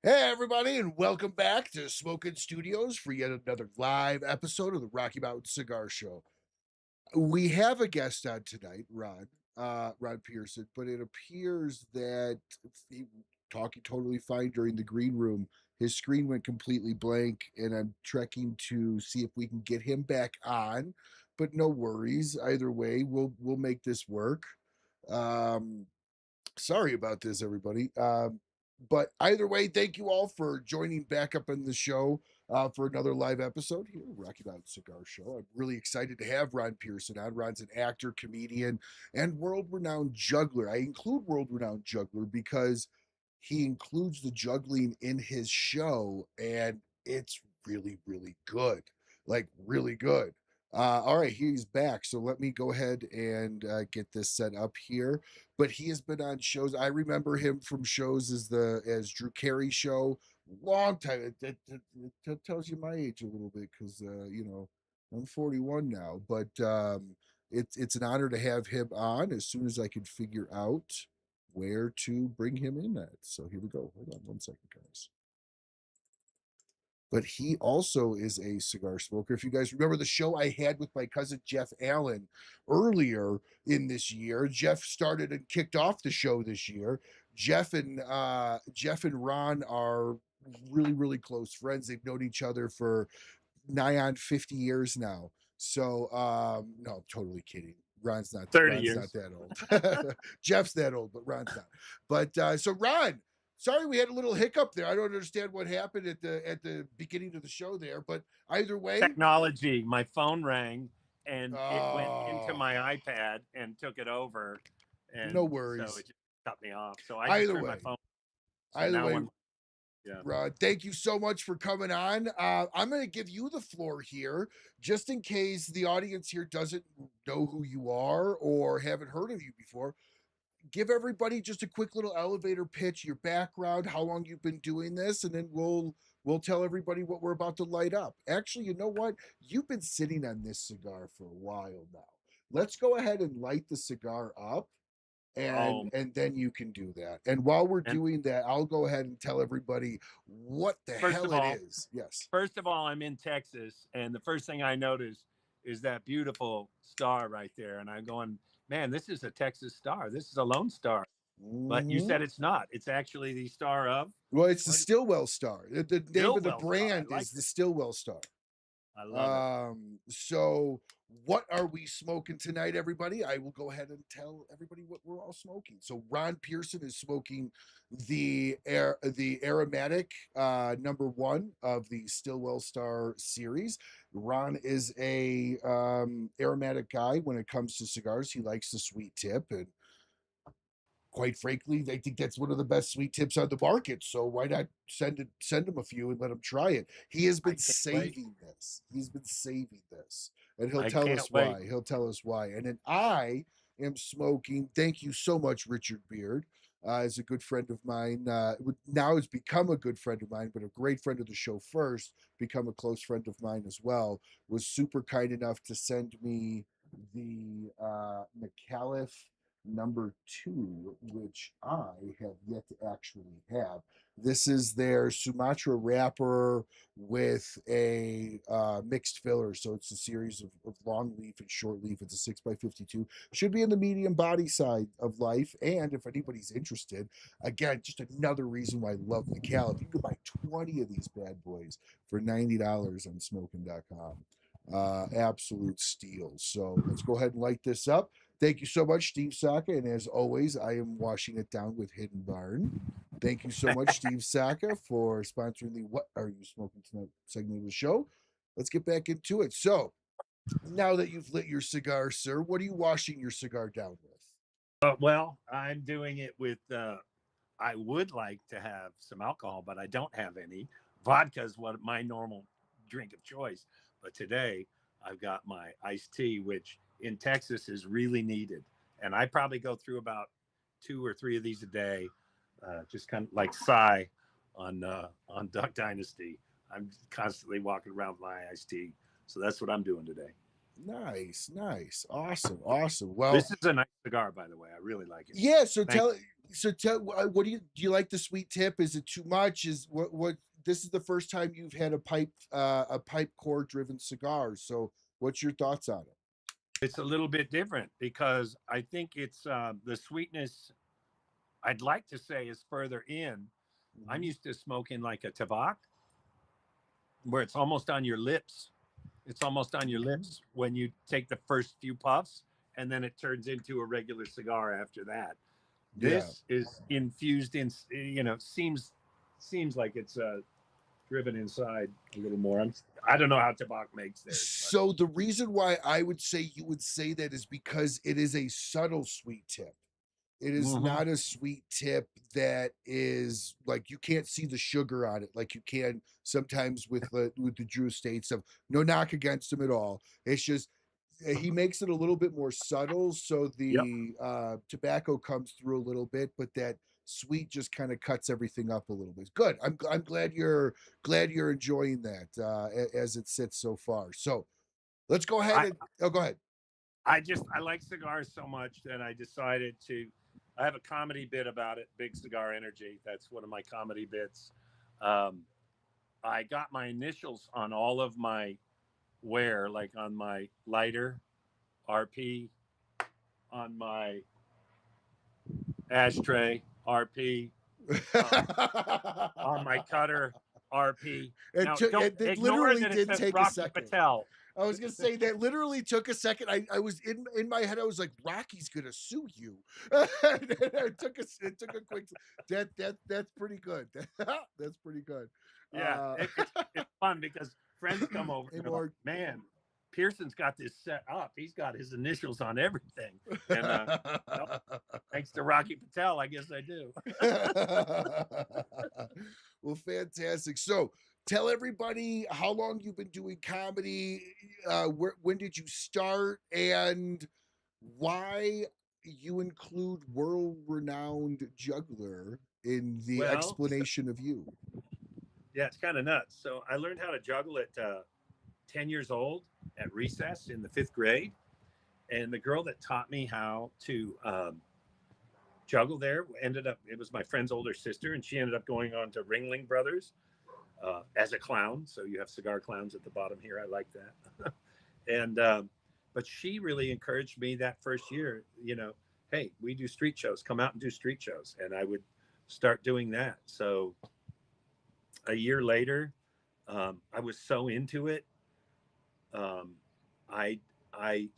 Hey, everybody, and welcome back to Smoking Studios for yet another live episode of the Rocky Mountain Cigar Show. We have a guest on tonight, Ron Pearson, but it appears that he talking totally fine during the green room. His screen went completely blank, and I'm trekking to see if we can get him back on. But no worries, either way, we'll make this work. Um, Sorry about this, everybody. But either way, thank you all for joining back up in the show for another live episode here, Rocky Mountain Cigar Show. I'm really excited to have Ron Pearson on. Ron's an actor, comedian, and world-renowned juggler. I include world-renowned juggler because he includes the juggling in his show, and it's really, really good. Like, really good. All right, he's back. So let me go ahead and get this set up here. But he has been on shows. I remember him from shows as Drew Carey Show, long time. It tells you my age a little bit because I'm 41 now. But it's an honor to have him on as soon as I can figure out where to bring him in at. So here we go. Hold on one second, guys. But he also is a cigar smoker. If you guys remember the show I had with my cousin Jeff Allen earlier in this year, Jeff started and kicked off the show this year. Jeff and Ron are really, really close friends. They've known each other for nigh on 50 years now. So no, I'm totally kidding. Ron's not 30 Ron's years. not that old. Jeff's that old, but Ron's not. But so Ron, sorry we had a little hiccup there. I don't understand what happened at the beginning of the show there, but either way, Technology. My phone rang and it went into my iPad and took it over. And no worries. So it just cut me off. So I just turned my phone. So either way, yeah. Rod, thank you so much for coming on. I'm going to give you the floor here, just in case the audience here doesn't know who you are or haven't heard of you before. Give everybody just a quick little elevator pitch, your background, how long you've been doing this, and then we'll tell everybody what we're about to light up. Actually, you know what? You've been sitting on this cigar for a while now. Let's go ahead and light the cigar up, and then you can do that. And while we're doing that, I'll go ahead and tell everybody what the hell it is. Yes. First of all, I'm in Texas, and the first thing I noticed is that beautiful star right there, and I'm going, man, this is a Texas star. This is a Lone Star. But you said it's not. It's actually the star of. Well, it's the Stillwell Star. The name of the brand is the Stillwell Star. I love it. So what are we smoking tonight, everybody? I will go ahead and tell everybody what we're all smoking. So Ron Pearson is smoking the aromatic number 1 of the Stillwell Star series. Ron is a aromatic guy when it comes to cigars. He likes the sweet tip, and quite frankly, they think that's one of the best sweet tips on the market. So why not send him a few and let him try it? He has been saving this. He's been saving this, and he'll tell us why. He'll tell us why. And then I am smoking. Thank you so much, Richard Beard. Is a good friend of mine. Now has become a good friend of mine, but a great friend of the show first, become a close friend of mine as well. Was super kind enough to send me the Micallef number 2, which I have yet to actually have. This is their Sumatra wrapper with a mixed filler. So it's a series of long leaf and short leaf. It's a 6x52. Should be in the medium body side of life. And if anybody's interested, again, just another reason why I love Micallef. You can buy 20 of these bad boys for $90 on smoking.com. Absolute steal. So let's go ahead and light this up. Thank you so much, Steve Saka. And as always, I am washing it down with Hidden Barn. Thank you so much, Steve Saka, for sponsoring the What Are You Smoking Tonight segment of the show. Let's get back into it. So now that you've lit your cigar, sir, what are you washing your cigar down with? Well, I'm doing it with, I would like to have some alcohol, but I don't have any. Vodka is what my normal drink of choice. But today I've got my iced tea, which in Texas is really needed. And I probably go through about 2 or 3 of these a day, just kind of like Cy on Duck Dynasty. I'm constantly walking around with my iced tea. So that's what I'm doing today. Nice. Awesome. Well, this is a nice cigar, by the way. I really like it. Yeah. So So tell what do you like the sweet tip? Is it too much? Is what this is the first time you've had a pipe core driven cigar. So what's your thoughts on it? It's a little bit different because I think it's the sweetness. I'd like to say is further in. I'm Mhm. used to smoking like a tabac, where it's almost on your lips. It's almost on your Mhm. lips when you take the first few puffs, and then it turns into a regular cigar after that. Yeah. This is infused in, seems like it's driven inside a little more. I don't know how Tabak makes theirs, but So the reason why I would say you would say that is because it is a subtle sweet tip. It is Mhm. not a sweet tip that is like you can't see the sugar on it like you can sometimes with the Drew Estate stuff. No knock against him at all. It's just he makes it a little bit more subtle, so Yep. the tobacco comes through a little bit, but that sweet just kind of cuts everything up a little bit. Good. I'm glad you're enjoying that as it sits so far. So let's go ahead I and go ahead. I like cigars so much that I decided to. I have a comedy bit about it, Big Cigar Energy. That's one of my comedy bits. Um, I got my initials on all of my wear, like on my lighter, RP, on my ashtray, RP, uh, on my cutter, RP. Now, don't It ignore literally that it did says take a Rocky second. Patel. I was gonna say that literally took a second. I was in my head. I was like, Rocky's gonna sue you. It took a quick. That's pretty good. That's pretty good. Yeah, Uh, it's fun because friends come over hey, and they're like, Mark. "Man, Pearson's got this set up. He's got his initials on everything." And well, thanks to Rocky Patel, I guess I do. Well, fantastic. So, tell everybody how long you've been doing comedy. When did you start, and why you include world-renowned juggler in the Well, explanation of you? yeah, it's kind of nuts. So I learned how to juggle at 10 years old at recess in the fifth grade. And the girl that taught me how to juggle there ended up, it was my friend's older sister, and she ended up going on to Ringling Brothers as a clown. So you have Cigar Clowns at the bottom here. I like that. And, but she really encouraged me that first year, hey, we do street shows, come out and do street shows. And I would start doing that. So a year later, I was so into it. Um, I I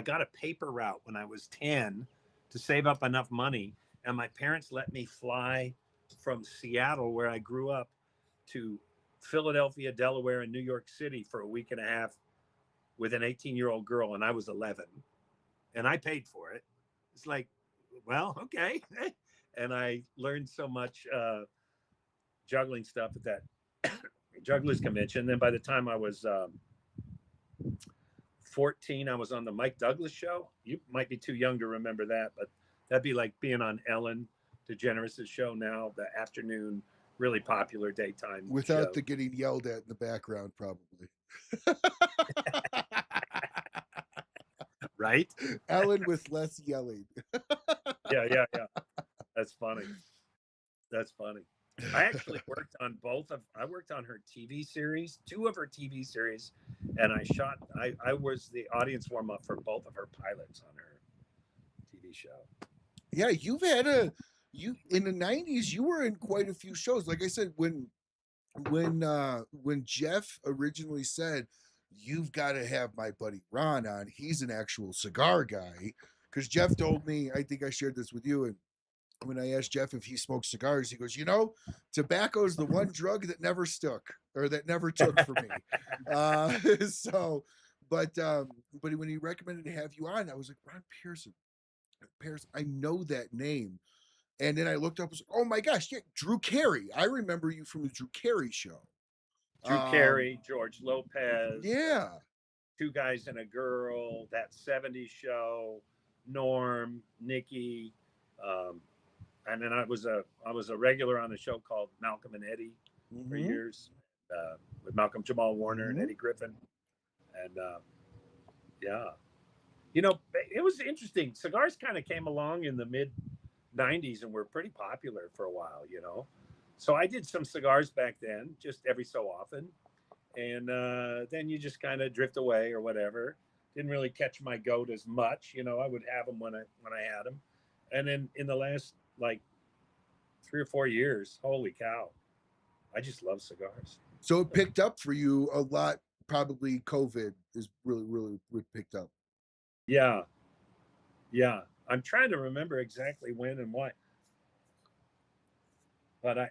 got a paper route when I was 10 to save up enough money, and my parents let me fly from Seattle, where I grew up, to Philadelphia, Delaware, and New York City for a week and a half with an 18-year-old girl, and I was 11, and I paid for it. It's like, well, okay, and I learned so much juggling stuff at that jugglers convention. Then by the time I was 14, I was on the Mike Douglas show. You might be too young to remember that, but that'd be like being on Ellen DeGeneres' show now, the afternoon, really popular daytime Without show. the getting yelled at in the background, probably. Right? Ellen with less yelling. Yeah, yeah, yeah. That's funny. That's funny. I actually worked on I worked on her TV series, two of her TV series, and I was the audience warm up for both of her pilots on her TV show. Yeah, you've had you in the 90s, you were in quite a few shows. Like I said, when Jeff originally said, you've got to have my buddy Ron on, he's an actual cigar guy. Because Jeff told me, I think I shared this with you, and when I asked Jeff if he smoked cigars, he goes, tobacco is the one drug that never stuck or that never took for me. So, but when he recommended to have you on, I was like, Ron Pearson. Pearson, I know that name. And then I looked up, I was like, oh my gosh, yeah, Drew Carey. I remember you from the Drew Carey show. Drew Carey, George Lopez, Yeah. Two Guys and a Girl, that '70s show, Norm, Nikki, um, and then I was a regular on a show called Malcolm and Eddie for Mm-hmm. years, with Malcolm Jamal Warner and Mm-hmm. Eddie Griffin, and yeah, it was interesting. Cigars kind of came along in the mid 90s and were pretty popular for a while, you know. So I did some cigars back then, just every so often. And then you just kind of drift away or whatever. Didn't really catch my goat as much, you know. I would have them when I had them. And then in the last like 3 or 4 years, holy cow, I just love cigars. So it picked up for you a lot. Probably COVID is really picked up. Yeah. Yeah. I'm trying to remember exactly when and why. But I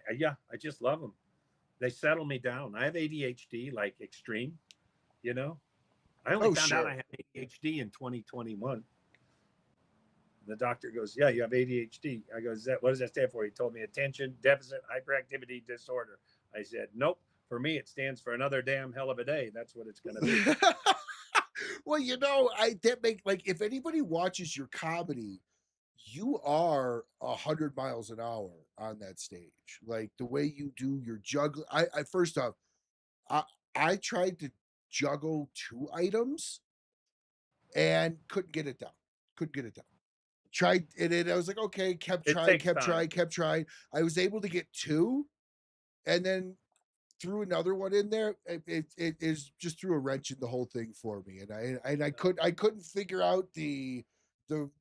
just love them. They settle me down. I have ADHD, like extreme, you know. I only found out I had ADHD in 2021. The doctor goes, "Yeah, you have ADHD." I go, "What does that stand for?" He told me attention deficit hyperactivity disorder. I said, "Nope. For me, it stands for another damn hell of a day. That's what it's going to be." Well, like if anybody watches your comedy, you are 100 miles an hour on that stage. Like the way you do your juggling. I first off, I tried to juggle 2 items and couldn't get it done. Tried it. I was like, okay, kept trying. I was able to get 2, and then threw another one in there. It is just threw a wrench in the whole thing for me, and I couldn't figure out the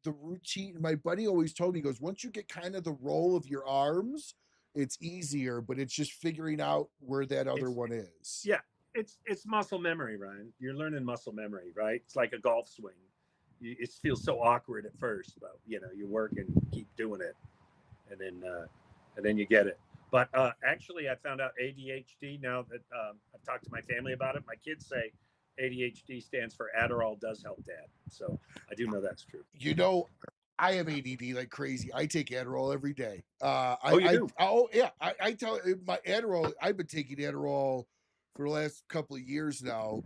routine. My buddy always told me, he goes, once you get kind of the roll of your arms, it's easier, but it's just figuring out where that other one is. Yeah, it's muscle memory, Ryan. You're learning muscle memory, right? It's like a golf swing. It feels so awkward at first, but you know, you work and keep doing it, and then you get it. But actually, I found out ADHD now that I've talked to my family about it. My kids say ADHD stands for Adderall does help Dad. So I do know that's true. You know, I have ADD like crazy. I take Adderall every day. I tell my Adderall. I've been taking Adderall for the last couple of years now.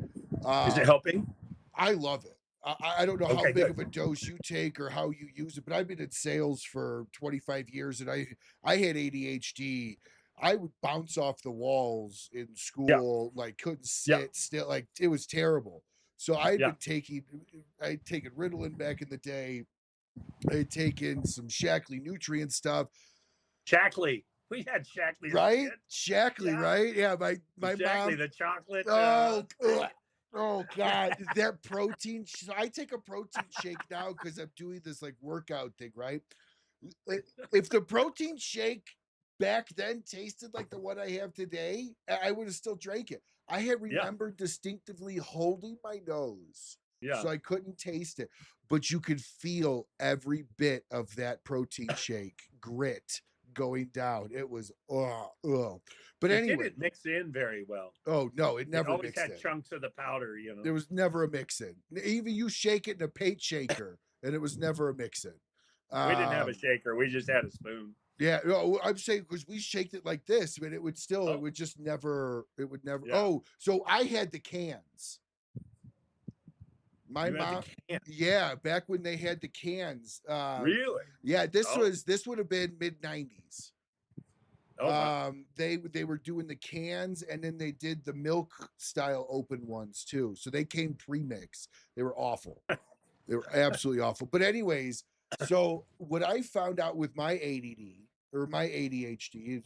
Is it helping? I love it. I don't know how big of a dose you take or how you use it, but I've been in sales for 25 years, and I had ADHD. I would bounce off the walls in school, like couldn't sit still, like it was terrible. So I'd taken Ritalin back in the day. I had taken some Shackley nutrient stuff. Shackley. We had Shackley. Right? Shackley, right? Yeah, my Shackley, mom. The chocolate. Oh God, that protein. So I take a protein shake now because I'm doing this like workout thing, right? If the protein shake back then tasted like the one I have today, I would have still drank it. I had remembered distinctively holding my nose, so I couldn't taste it, but you could feel every bit of that protein shake grit going down. It was But anyway, it didn't mix in very well. Oh no, it never always mixed had in. chunks of the powder, you know. There was never a mix in. Even you shake it in a paint shaker, and it was never a mix in. We didn't have a shaker. We just had a spoon. Yeah, no, I'm saying because we shaked it like this, but it would still, it would just never, it would never. Yeah. Oh, so I had the cans. My mom, back when they had the cans. Really? Yeah, this would have been mid-90s. Oh, wow. They were doing the cans, and then they did the milk style open ones too. So they came pre-mixed. They were awful. They were absolutely awful. But anyways, so what I found out with my ADD or my ADHD is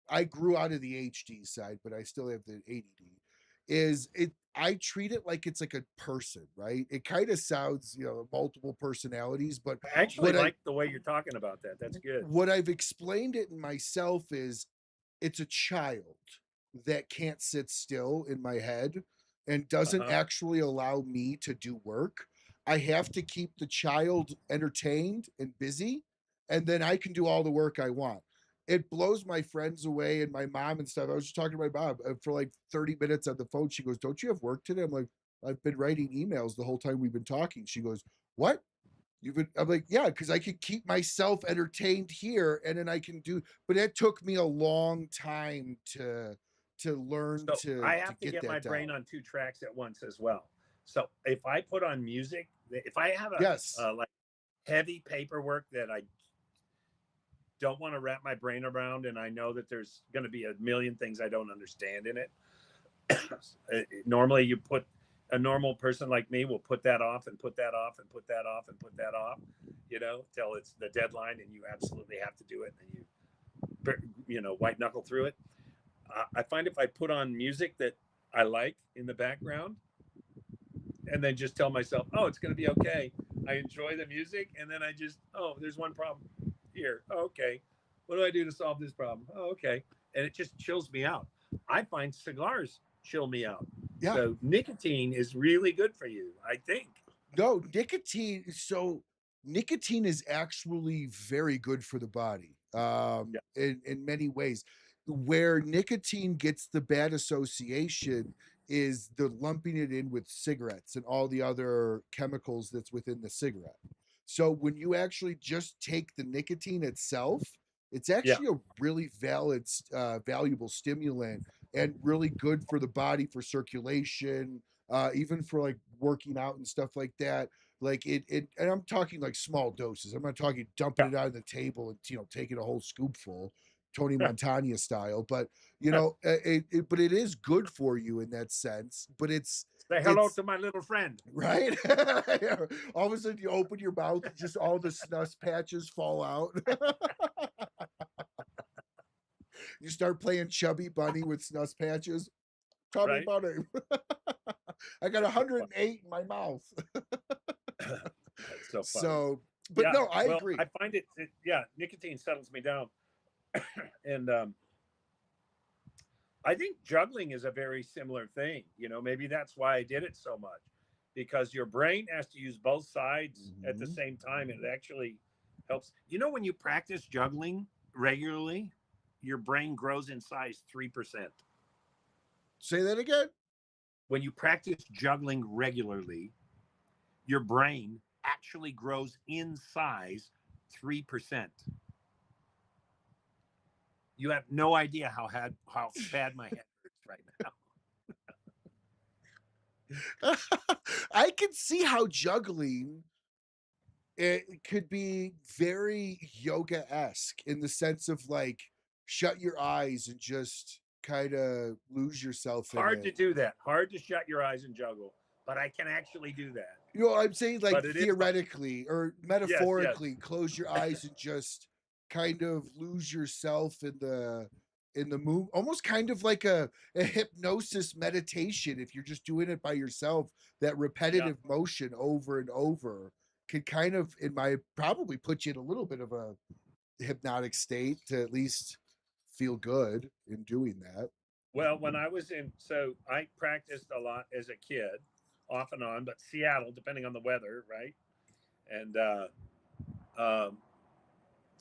I grew out of the HD side, but I still have the ADD. I treat it like it's like a person, right? It kind of sounds, multiple personalities, but I actually like the way you're talking about that. That's good. What I've explained it in myself is it's a child that can't sit still in my head and doesn't actually allow me to do work. I have to keep the child entertained and busy, and then I can do all the work I want. It blows my friends away and my mom and stuff. I was just talking to my mom for like 30 minutes on the phone. She goes, "Don't you have work today?" I'm like, "I've been writing emails the whole time we've been talking." She goes, "What? I'm like, "Yeah, because I could keep myself entertained here, and then I can do." But it took me a long time to learn to. I have to get my brain on 2 tracks at once as well. So if I put on music, if I have a like heavy paperwork that I don't want to wrap my brain around, and I know that there's going to be a million things I don't understand in it. Normally you put a normal person like me will put that off and put that off and put that off and put that off, till it's the deadline and you absolutely have to do it, and white knuckle through it. I find if I put on music that I like in the background and then just tell myself, oh, it's going to be okay. I enjoy the music. And then I just, oh, there's one problem here. Oh, okay. What do I do to solve this problem? Oh, okay. And it just chills me out. I find cigars chill me out. Yeah. So nicotine is really good for you, I think. No, nicotine. So nicotine is actually very good for the body in many ways. Where nicotine gets the bad association is the lumping it in with cigarettes and all the other chemicals that's within the cigarette. So when you actually just take the nicotine itself, it's actually a really valuable stimulant and really good for the body, for circulation, even for like working out and stuff like that. Like it, and I'm talking like small doses. I'm not talking dumping it out on the table and taking a whole scoopful, Tony Montana style. But but it is good for you in that sense. But say hello to my little friend, right? All of a sudden you open your mouth, just all the snus patches fall out. You start playing Chubby Bunny with snus patches. Chubby Bunny. I got 108 in my mouth. That's so funny. But no, I agree. I find it nicotine settles me down. And I think juggling is a very similar thing. Maybe that's why I did it so much, because your brain has to use both sides at the same time. And it actually helps. When you practice juggling regularly, your brain grows in size 3%. Say that again. When you practice juggling regularly, your brain actually grows in size 3%. You have no idea how bad my head hurts right now. I can see how juggling it could be very yoga-esque in the sense of like shut your eyes and just kind of lose yourself. Hard to do that. Hard to shut your eyes and juggle, but I can actually do that. I'm saying like theoretically or metaphorically, close your eyes and just kind of lose yourself in the move, almost kind of like a hypnosis meditation. If you're just doing it by yourself, that repetitive motion over and over could kind of, probably put you in a little bit of a hypnotic state to at least feel good in doing that. Well, when I was so I practiced a lot as a kid, off and on, but Seattle, depending on the weather, right? And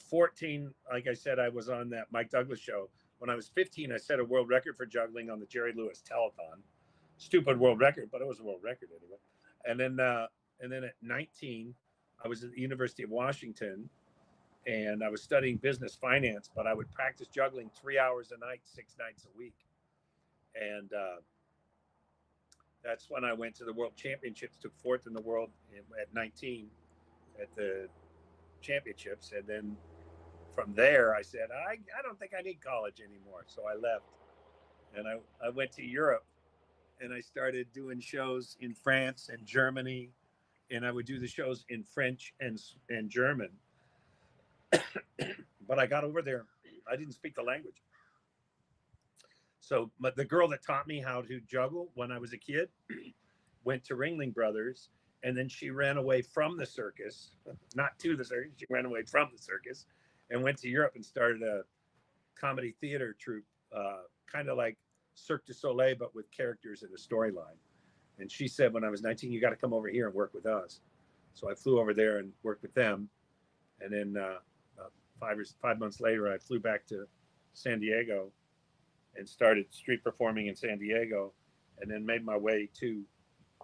14, like I said, I was on that Mike Douglas show. When I was 15, I set a world record for juggling on the Jerry Lewis telethon. Stupid world record, but it was a world record anyway. And then at 19, I was at the University of Washington, and I was studying business finance, but I would practice juggling 3 hours a night, 6 nights a week. And that's when I went to the World Championships, took fourth in the world at 19 at the championships. And then from there, I said, I don't think I need college anymore. So I left, and I went to Europe, and I started doing shows in France and Germany, and I would do the shows in French and German. But I got over there, I didn't speak the language. So the girl that taught me how to juggle when I was a kid went to Ringling Brothers, and then she ran away from the circus, not to the circus, she ran away from the circus and went to Europe and started a comedy theater troupe, kind of like Cirque du Soleil, but with characters and a storyline. And she said, when I was 19, you got to come over here and work with us. So I flew over there and worked with them. And then 5 months later, I flew back to San Diego and started street performing in San Diego, and then made my way to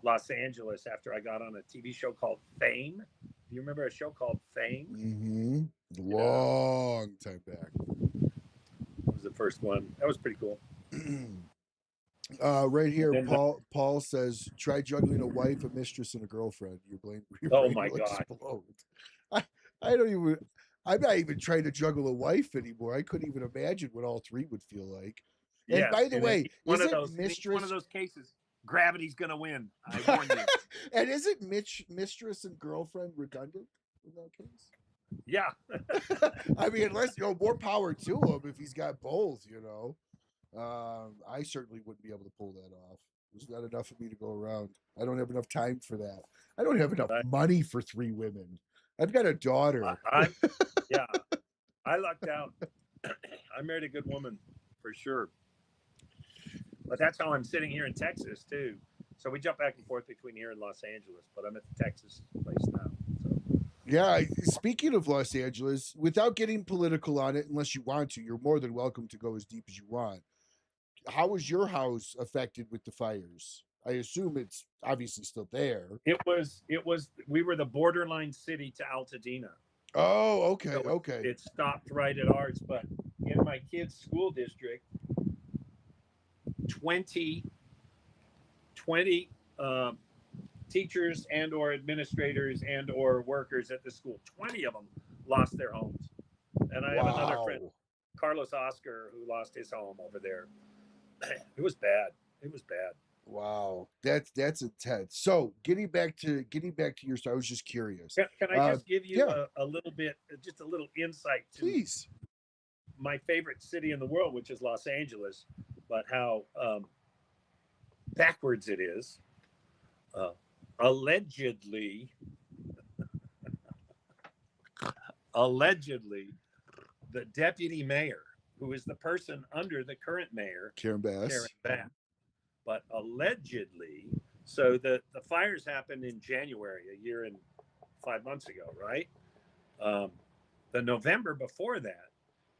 Los Angeles after I got on a TV show called Fame. Do you remember a show called Fame? Mm-hmm. Long time back. That was the first one. That was pretty cool. Right here, Paul says, try juggling a wife, a mistress, and a girlfriend. Your brain oh my God. I'm not even trying to juggle a wife anymore. I couldn't even imagine what all three would feel like. And by the way, one of those cases, gravity's going to win. I warn you. And isn't mistress and girlfriend redundant in that case? Yeah. I mean, unless, more power to him if he's got both, I certainly wouldn't be able to pull that off. There's not enough of me to go around. I don't have enough time for that. I don't have enough money for 3 women. I've got a daughter. Yeah, I lucked out. I married a good woman for sure. But that's how I'm sitting here in Texas too. So we jump back and forth between here and Los Angeles, but I'm at the Texas place now. So. Yeah, speaking of Los Angeles, without getting political on it, unless you want to, you're more than welcome to go as deep as you want. How was your house affected with the fires? I assume it's obviously still there. It was, we were the borderline city to Altadena. Oh, okay, So okay. It stopped right at ours, but in my kids' school district, 20 teachers and or administrators and or workers at the school, 20 of them lost their homes. And I have another friend, Carlos Oscar, who lost his home over there. It was bad. It was bad. Wow, that's intense. So getting back to your story, I was just curious. Can I just give you a little bit, just a little insight to please my favorite city in the world, which is Los Angeles, but how backwards it is. Allegedly, the deputy mayor, who is the person under the current mayor, Karen Bass, but allegedly, so the fires happened in January, a year and 5 months ago, right? The November before that,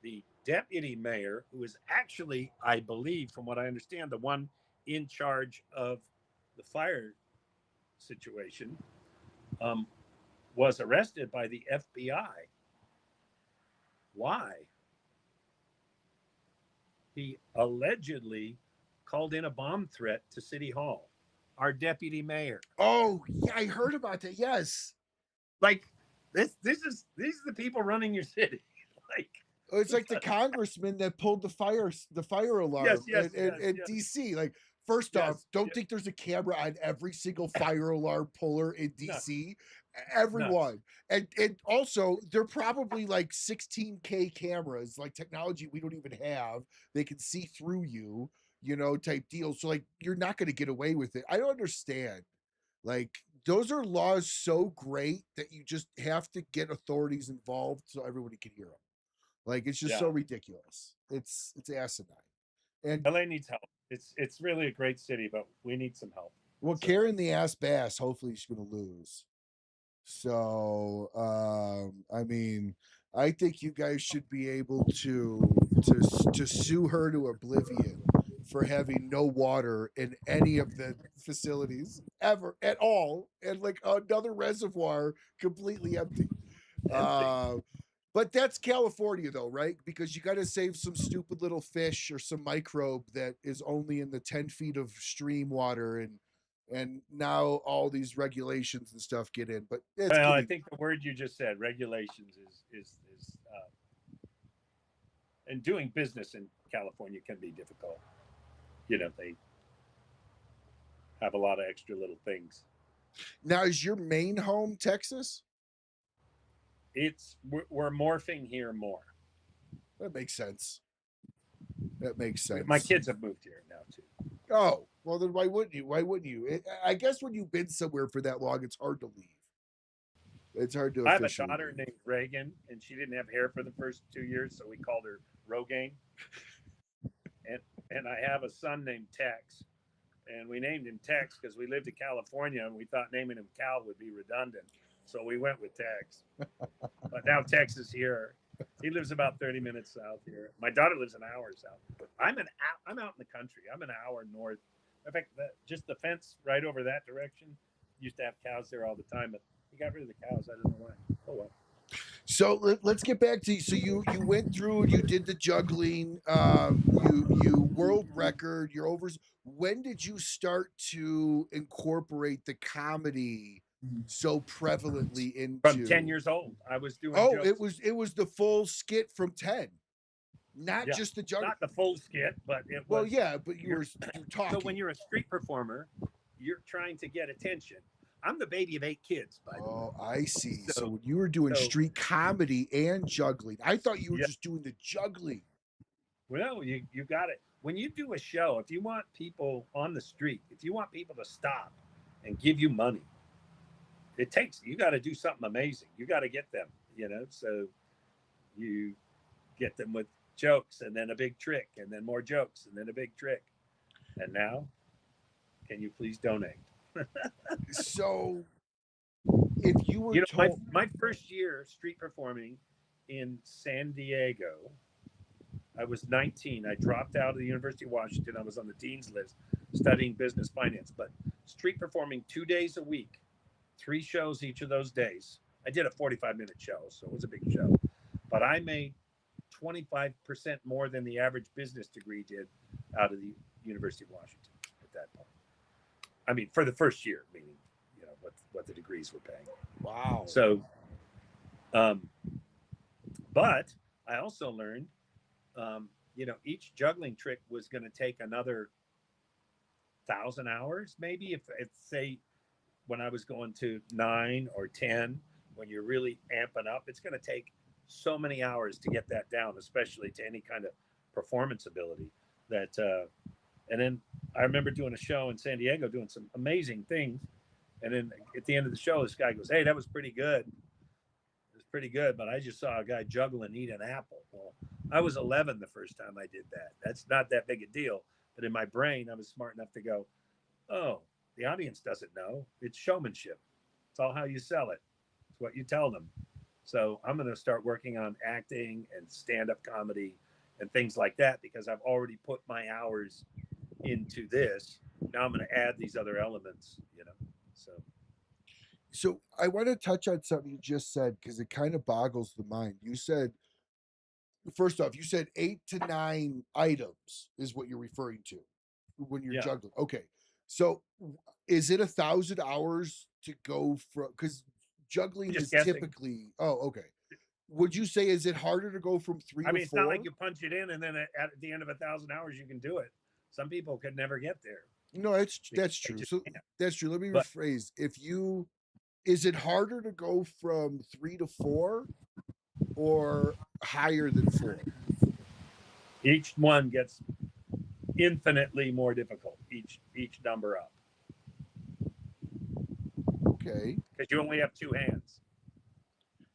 the deputy mayor, who is actually, I believe, from what I understand, the one in charge of the fire situation, was arrested by the FBI. Why? He allegedly called in a bomb threat to City Hall, our deputy mayor. Oh, yeah, I heard about that. Yes. Like these are the people running your city. Like it's like the congressman that pulled the fire alarm in DC. Like, first off, don't think there's a camera on every single fire alarm puller in DC. Everyone. And also, they're probably like 16K cameras, like technology we don't even have. They can see through you, type deal. So, like, you're not going to get away with it. I don't understand. Like, those are laws so great that you just have to get authorities involved so everybody can hear them. Like, it's just so ridiculous. It's asinine. And LA needs help. It's really a great city, but we need some help. Well, Karen the Ass Bass, hopefully she's going to lose. So, I mean, I think you guys should be able to sue her to oblivion for having no water in any of the facilities ever at all, and like another reservoir completely empty. But that's California, though, right? Because you got to save some stupid little fish or some microbe that is only in the 10 feet of stream water, and now all these regulations and stuff get in. But I think the word you just said, regulations, is and doing business in California can be difficult. They have a lot of extra little things. Now, is your main home Texas? We're morphing here more. That makes sense. My kids have moved here now too. Oh, well then why wouldn't you? I guess when you've been somewhere for that long, it's hard to leave. It's hard to. I have a daughter named Reagan, and she didn't have hair for the first 2 years, so we called her Rogaine. And I have a son named Tex, and we named him Tex because we lived in California, and we thought naming him Cal would be redundant. So we went with Tex. But now Tex is here. He lives about 30 minutes south here. My daughter lives an hour south. I'm out in the country. I'm an hour north. In fact, just the fence right over that direction used to have cows there all the time, but he got rid of the cows. I don't know why. Oh well. So let's get back to you. So you went through and you did the juggling. You world record. You're over. When did you start to incorporate the comedy so prevalently into? From 10 years old, I was doing. Oh, jokes. it was the full skit from 10. not Yeah. just the juggling. Not the full skit, but it was. Well, yeah, but you're talking. So when you're a street performer, you're trying to get attention. I'm the baby of 8 kids, by the way. Oh, I see. So, So- when you were doing so- street comedy and juggling, I thought you were Yeah. just doing the juggling. Well, you got it. When you do a show, if you want people on the street, if you want people to stop and give you money, you got to do something amazing. You got to get them, so you get them with jokes and then a big trick and then more jokes and then a big trick. And now, can you please donate? So, if you were told, my first year street performing in San Diego, I was 19. I dropped out of the University of Washington. I was on the dean's list studying business finance, but street performing 2 days a week, 3 shows each of those days. I did a 45-minute show, so it was a big show. But I made 25% more than the average business degree did out of the University of Washington at that point. I mean, for the first year, meaning, what the degrees were paying. Wow. So, but I also learned, each juggling trick was going to take another 1,000 hours, maybe if say when I was going to 9 or 10, when you're really amping up, it's going to take so many hours to get that down, especially to any kind of performance ability that, and then I remember doing a show in San Diego, doing some amazing things. And then at the end of the show, this guy goes, "Hey, that was pretty good. It was pretty good, but I just saw a guy juggle and eat an apple." Well, I was 11 the first time I did that. That's not that big a deal. But in my brain, I was smart enough to go, "Oh, the audience doesn't know. It's showmanship. It's all how you sell it. It's what you tell them." So I'm going to start working on acting and stand-up comedy and things like that because I've already put my hours into this. Now I'm going to add these other elements, So I want to touch on something you just said because it kind of boggles the mind. You said, first off, you said 8 to 9 items is what you're referring to when you're juggling. Okay. So is it 1,000 hours to go from, because juggling is typically, okay. Would you say, is it harder to go from 3 to 4? It's not like you punch it in and then at the end of 1,000 hours, you can do it. Some people could never get there. No, that's true. So that's true. Let me rephrase. Is it harder to go from 3 to 4 or higher than 4? Each one gets infinitely more difficult, each number up. Okay. Because you only have 2 hands.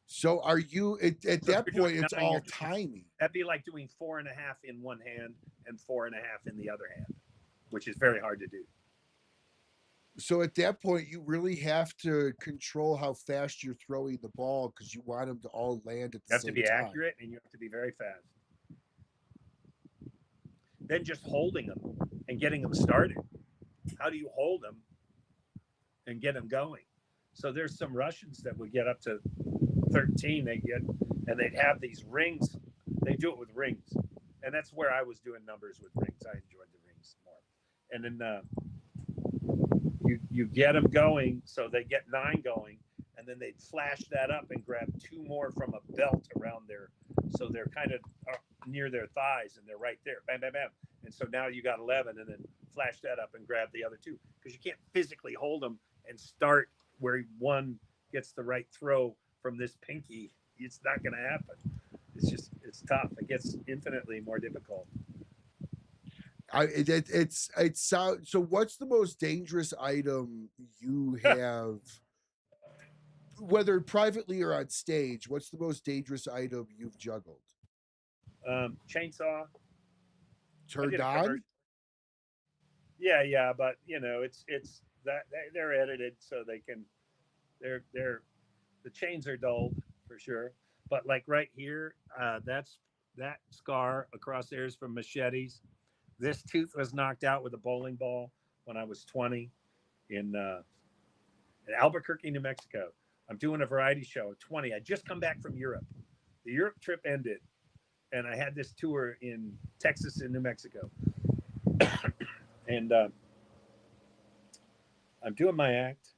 So are you at that point? It's all timing. That'd be like doing 4.5 in one hand and 4.5 in the other hand, which is very hard to do. So at that point, you really have to control how fast you're throwing the ball because you want them to all land at the same time. You have to be accurate and you have to be very fast. Then just holding them and getting them started. How do you hold them and get them going? So there's some Russians that would get up to 13, and they'd have these rings. They do it with rings. And that's where I was doing numbers with rings. I enjoyed the rings more. And then you get them going, so they get 9 going, and then they'd flash that up and grab 2 more from a belt around so they're kind of near their thighs, and they're right there, bam, bam, bam. And so now you got 11, and then flash that up and grab the other 2, because you can't physically hold them and start where one gets the right throw from this pinky. It's not going to happen. It's tough. It gets infinitely more difficult. So what's the most dangerous item you have, whether privately or on stage? What's the most dangerous item you've juggled? Chainsaw. Turned on? Yeah, but it's that they're edited so they can. They're the chains are dulled for sure, but like right here, that scar across there is from machetes. This tooth was knocked out with a bowling ball when I was 20 in Albuquerque, New Mexico. I'm doing a variety show at 20. I just come back from Europe. The Europe trip ended, and I had this tour in Texas and New Mexico. And I'm doing my act,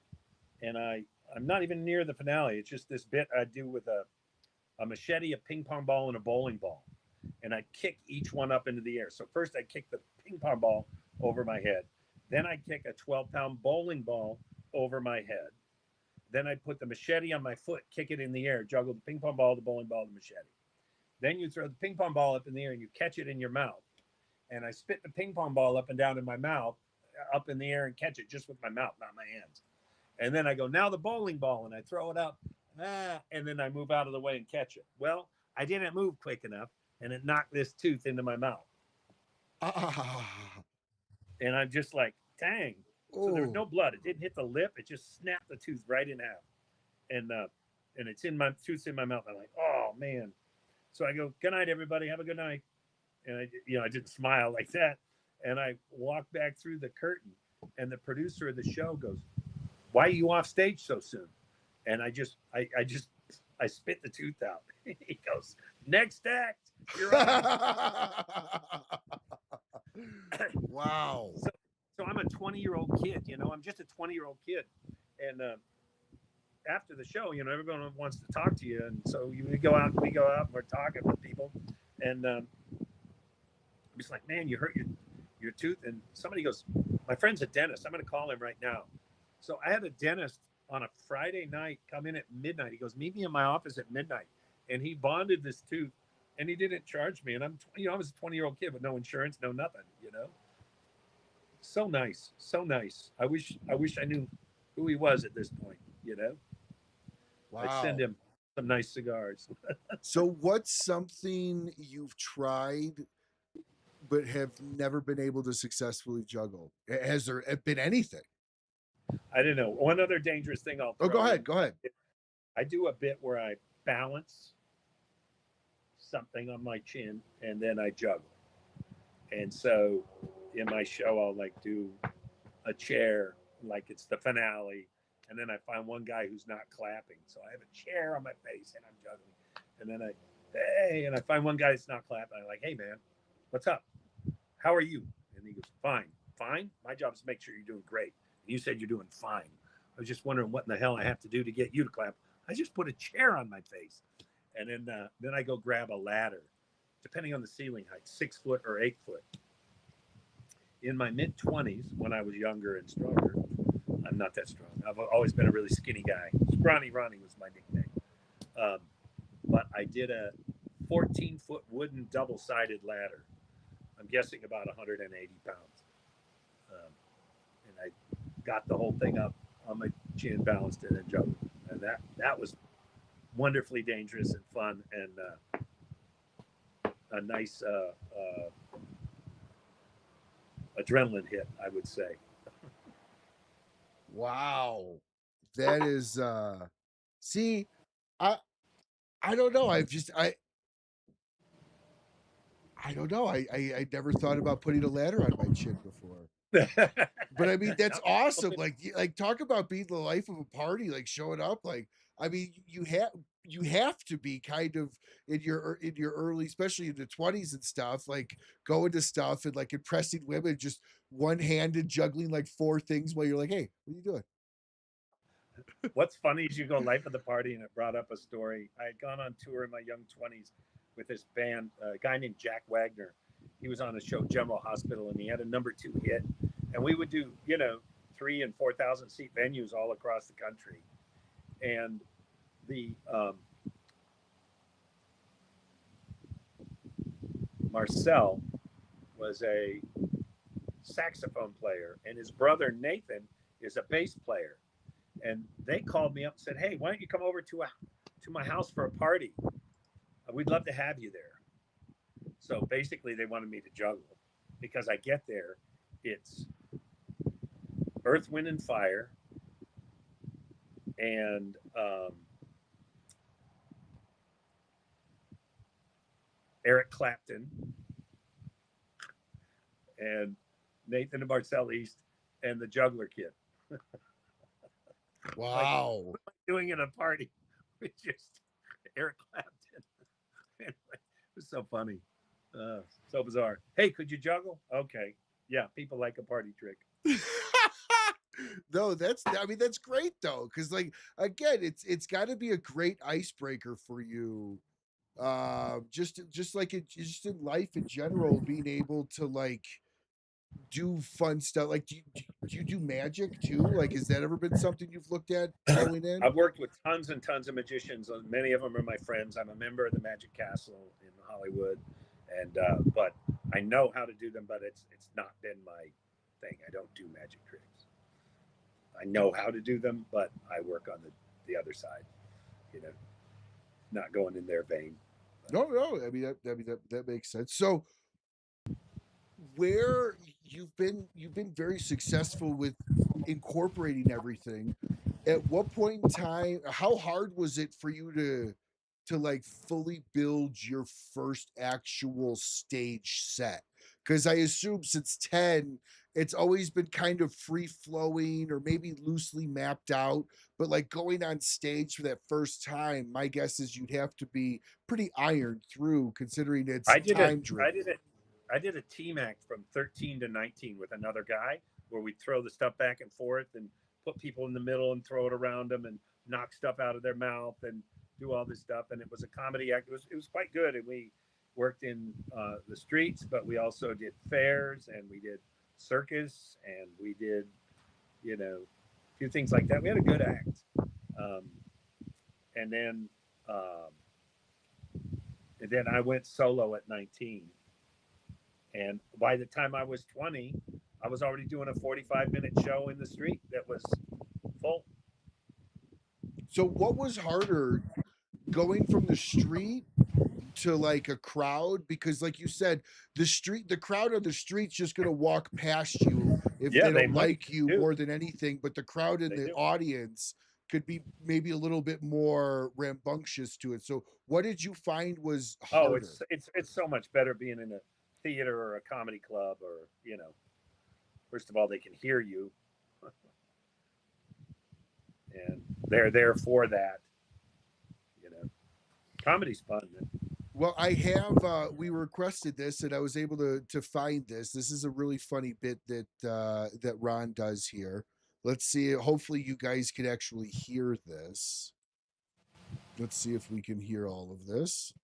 and I'm not even near the finale. It's just this bit I do with a machete, a ping pong ball, and a bowling ball. and I'd kick each one up into the air. So first I'd kick the ping pong ball over my head. Then I'd kick a 12-pound bowling ball over my head. Then I'd put the machete on my foot, kick it in the air, juggle the ping pong ball, the bowling ball, the machete. Then you throw the ping pong ball up in the air and you catch it in your mouth. And I spit the ping pong ball up and down in my mouth, up in the air, and catch it just with my mouth, not my hands. And then I go, now the bowling ball, and I throw it up, and then I move out of the way and catch it. Well, I didn't move quick enough, and it knocked this tooth into my mouth. And I'm just like, dang. So there was no blood. It didn't hit the lip. It just snapped the tooth right in half. And it's in my tooth's in my mouth. I'm like, oh man. So I go, good night, everybody. Have a good night. And I didn't smile like that. And I walk back through the curtain, and the producer of the show goes, why are you off stage so soon? And I spit the tooth out. He goes, next act. You're on. Wow. So I'm a 20-year-old kid, I'm just a 20-year-old kid. And after the show, everyone wants to talk to you. And so we go out and we're talking with people. And I'm just like, man, you hurt your tooth. And somebody goes, my friend's a dentist. I'm going to call him right now. So I had a dentist on a Friday night come in at midnight. He goes, meet me in my office at midnight. And he bonded this tooth, and he didn't charge me. And I was a 20-year-old kid with no insurance, no nothing, So nice. So nice. I wish I knew who he was at this point, Wow. I'd send him some nice cigars. So what's something you've tried but have never been able to successfully juggle? Has there been anything? I don't know. One other dangerous thing I'll throw go ahead. I do a bit where I balance something on my chin and then I juggle. And so in my show, I'll like do a chair, like it's the finale. And then I find one guy who's not clapping. So I have a chair on my face and I'm juggling. And then I find one guy that's not clapping. I'm like, hey man, what's up? How are you? And he goes, fine. Fine? My job is to make sure you're doing great. And you said you're doing fine. I was just wondering what in the hell I have to do to get you to clap. I just put a chair on my face. And then I go grab a ladder, depending on the ceiling height, 6 foot or 8 foot. In my mid-20s, when I was younger and stronger, I'm not that strong. I've always been a really skinny guy. Scrawny Ronnie was my nickname. But I did a 14-foot wooden double-sided ladder. I'm guessing about 180 pounds. And I got the whole thing up on my chin, balanced it, and juggled. And that was wonderfully dangerous and fun, and a nice adrenaline hit, I would say. Wow. That is see, I don't know. I don't know. I never thought about putting a ladder on my chin before. But I mean, that's awesome. Like talk about being the life of a party, like showing up. Like, I mean, you have to be kind of in your early, especially in the 20s and stuff, like going to stuff and like impressing women, just one-handed juggling like 4 things while you're like, hey, what are you doing? What's funny is you go life of the party, and it brought up a story. I had gone on tour in my young 20s with this band, a guy named Jack Wagner. He was on a show, General Hospital, and he had a #2 hit. And we would do, 3,000 and 4,000 seat venues all across the country. And the Marcel was a saxophone player, and his brother Nathan is a bass player. And they called me up and said, hey, why don't you come over to my house for a party? We'd love to have you there. So basically they wanted me to juggle, because I get there, it's Earth, Wind, and Fire, and Eric Clapton, and Nathan and Marcel East, and the Juggler Kid. Wow. Like, what am I doing at a party with just Eric Clapton? Anyway, it was so funny. So bizarre. Hey, could you juggle? Okay. Yeah, people like a party trick. No, that's great though, because like again, it's got to be a great icebreaker for you Just like it, just in life in general, being able to like do fun stuff. Like, do you do magic too? Like, has that ever been something you've looked at going in? I've worked with tons and tons of magicians. Many of them are my friends. I'm a member of the Magic Castle in Hollywood, and but I know how to do them. But it's not been my thing. I don't do magic tricks. I know how to do them, but I work on the other side. You know, not going in their vein. No. I mean that makes sense. So, where you've been very successful with incorporating everything. At what point in time, how hard was it for you to like fully build your first actual stage set? Because I assume since 10, it's always been kind of free flowing or maybe loosely mapped out. But like going on stage for that first time, my guess is you'd have to be pretty ironed through, considering it's time driven. I did a team act from 13 to 19 with another guy where we'd throw the stuff back and forth and put people in the middle and throw it around them and knock stuff out of their mouth and do all this stuff. And it was a comedy act. It was quite good. And we worked in the streets, but we also did fairs and we did circus and we did, you know, a few things like that. We had a good act. And then I went solo at 19. And by the time I was 20, I was already doing a 45-minute show in the street that was full. So what was harder, going from the street to like a crowd? Because like you said, the crowd on the street's just going to walk past you if they don't like you more than anything. But the crowd in the audience could be maybe a little bit more rambunctious to it. So what did you find was harder? Oh, it's so much better being in a theater or a comedy club, or, you know, first of all, they can hear you and they're there for that, you know. Comedy's fun, man. Well, I have we requested this and I was able to find this. This is a really funny bit that Ron does here. Let's see. Hopefully you guys can actually hear this. Let's see if we can hear all of this.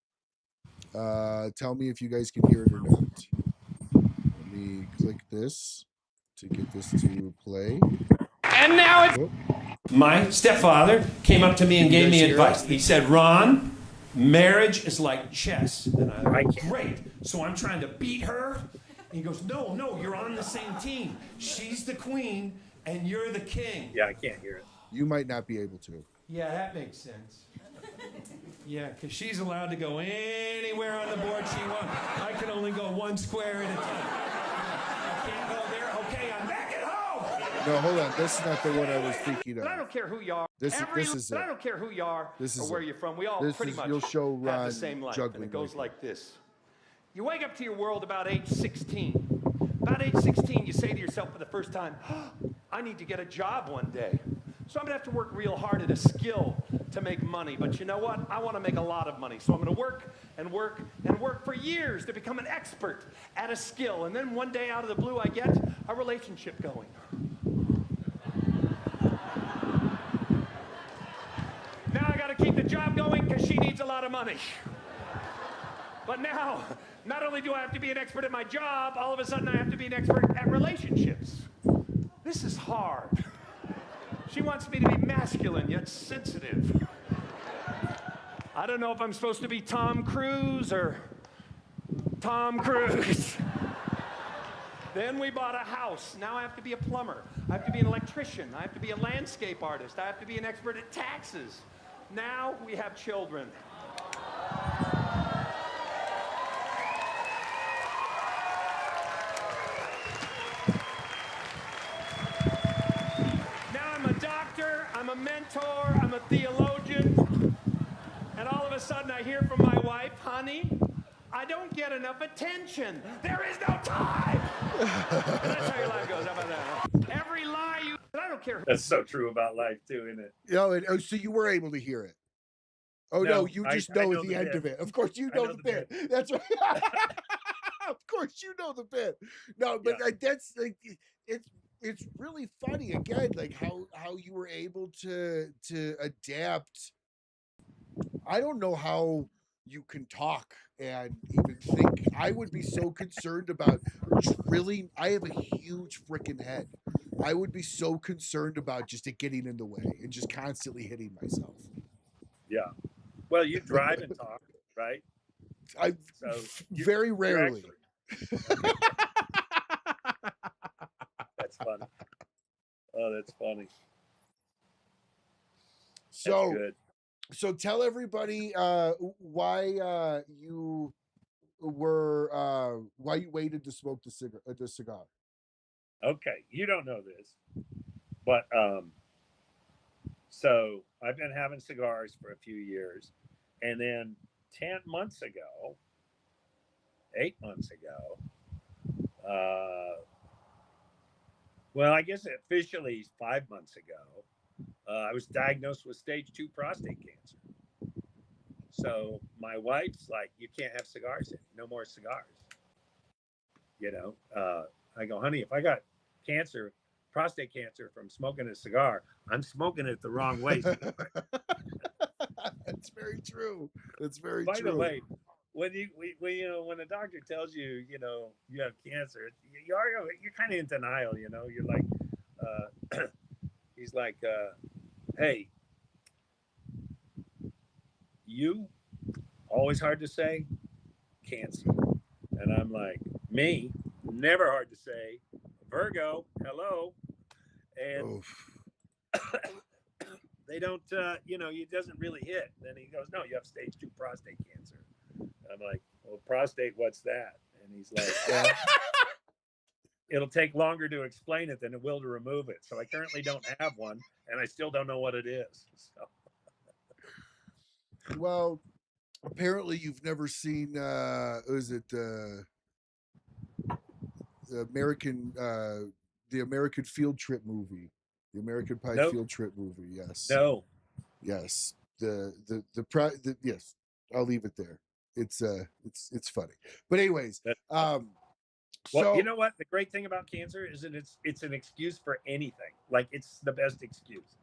Tell me if you guys can hear it or not. Let me click this to get this to play. And now it's my stepfather came up to me and gave me advice. He said, Ron, marriage is like chess. And I great. So I'm trying to beat her. And he goes, no, you're on the same team. She's the queen and you're the king. Yeah, I can't hear it. You might not be able to. Yeah, that makes sense. Yeah, because she's allowed to go anywhere on the board she wants. I can only go one square at a time. I can't go there. Okay, I'm back at home. No, hold on. This is not the one I was thinking of. But I don't care who you are. This is it. I don't care who you are or where you're from. We all pretty much you'll show Ron have the same life. juggling. And it goes like this. You wake up to your world about age 16. About age 16, you say to yourself for the first time, I need to get a job one day. So I'm going to have to work real hard at a skill to make money. But you know what? I want to make a lot of money. So I'm going to work and work and work for years to become an expert at a skill. And then one day out of the blue, I get a relationship going. Now I got to keep the job going because she needs a lot of money. But now, not only do I have to be an expert at my job, all of a sudden I have to be an expert at relationships. This is hard. She wants me to be masculine yet sensitive. I don't know if I'm supposed to be Tom Cruise or Tom Cruise. Then we bought a house. Now I have to be a plumber. I have to be an electrician. I have to be a landscape artist. I have to be an expert at taxes. Now we have children. I'm a mentor, I'm a theologian, and all of a sudden I hear from my wife, honey, I don't get enough attention. There is no time. And that's how your life goes. How about that? Every lie you, I don't care. That's so true about life too, isn't it? Oh, so you were able to hear it. Oh no, you just know the end of it. Of course you know the bit. That's right. Of course you know the bit. No, but that's like it's really funny again, like how you were able to adapt. I don't know how you can talk and even think. I would be so concerned about drilling. I have a huge freaking head. I would be so concerned about just it getting in the way and just constantly hitting myself. Yeah. Well, you drive and talk, right? I So very you're rarely. actually, that's funny. Oh, that's funny. That's So good. so tell everybody why you why you waited to smoke the cigar. Okay, you don't know this, but so I've been having cigars for a few years, and then 10 months ago, 8 months ago, well, I guess officially 5 months ago, I was diagnosed with stage 2 prostate cancer. So my wife's like, "You can't have cigars, no more cigars." You know, I go, "Honey, if I got cancer, prostate cancer from smoking a cigar, I'm smoking it the wrong way." That's very true. That's very By true. the way, when when the doctor tells you, you have cancer, you're kind of in denial. You're like, he's like, "Hey, you always hard to say, cancer," and I'm like, "Me, never hard to say, Virgo, hello," and Oof. they don't, it doesn't really hit. Then he goes, "No, you have stage 2 prostate cancer." I'm like, "Well, prostate, what's that?" And he's like, "Well, it'll take longer to explain it than it will to remove it. So I currently don't have one, and I still don't know what it is." So. Well, apparently you've never seen is it American the American Field Trip movie, the American Pie Nope. Field Trip movie. Yes. No. Yes. Yes. I'll leave it there. It's funny. But anyways, well, so you know what? The great thing about cancer is that it's an excuse for anything. Like, it's the best excuse.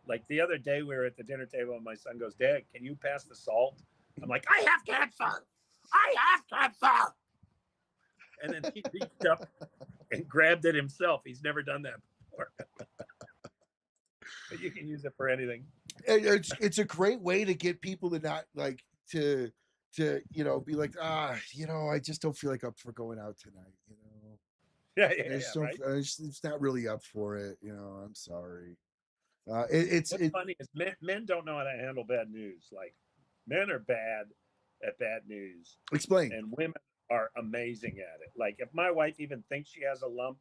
Like, the other day we were at the dinner table and my son goes, "Dad, can you pass the salt?" I'm like, "I have cancer. I have cancer." And then he reached up and grabbed it himself. He's never done that before. But you can use it for anything. it's a great way to get people to not like to be like, I just don't feel like up for going out tonight. Yeah, right. It's not really up for it. I'm sorry. What's funny is men don't know how to handle bad news. Like, men are bad at bad news. Explain. And women are amazing at it. Like, if my wife even thinks she has a lump,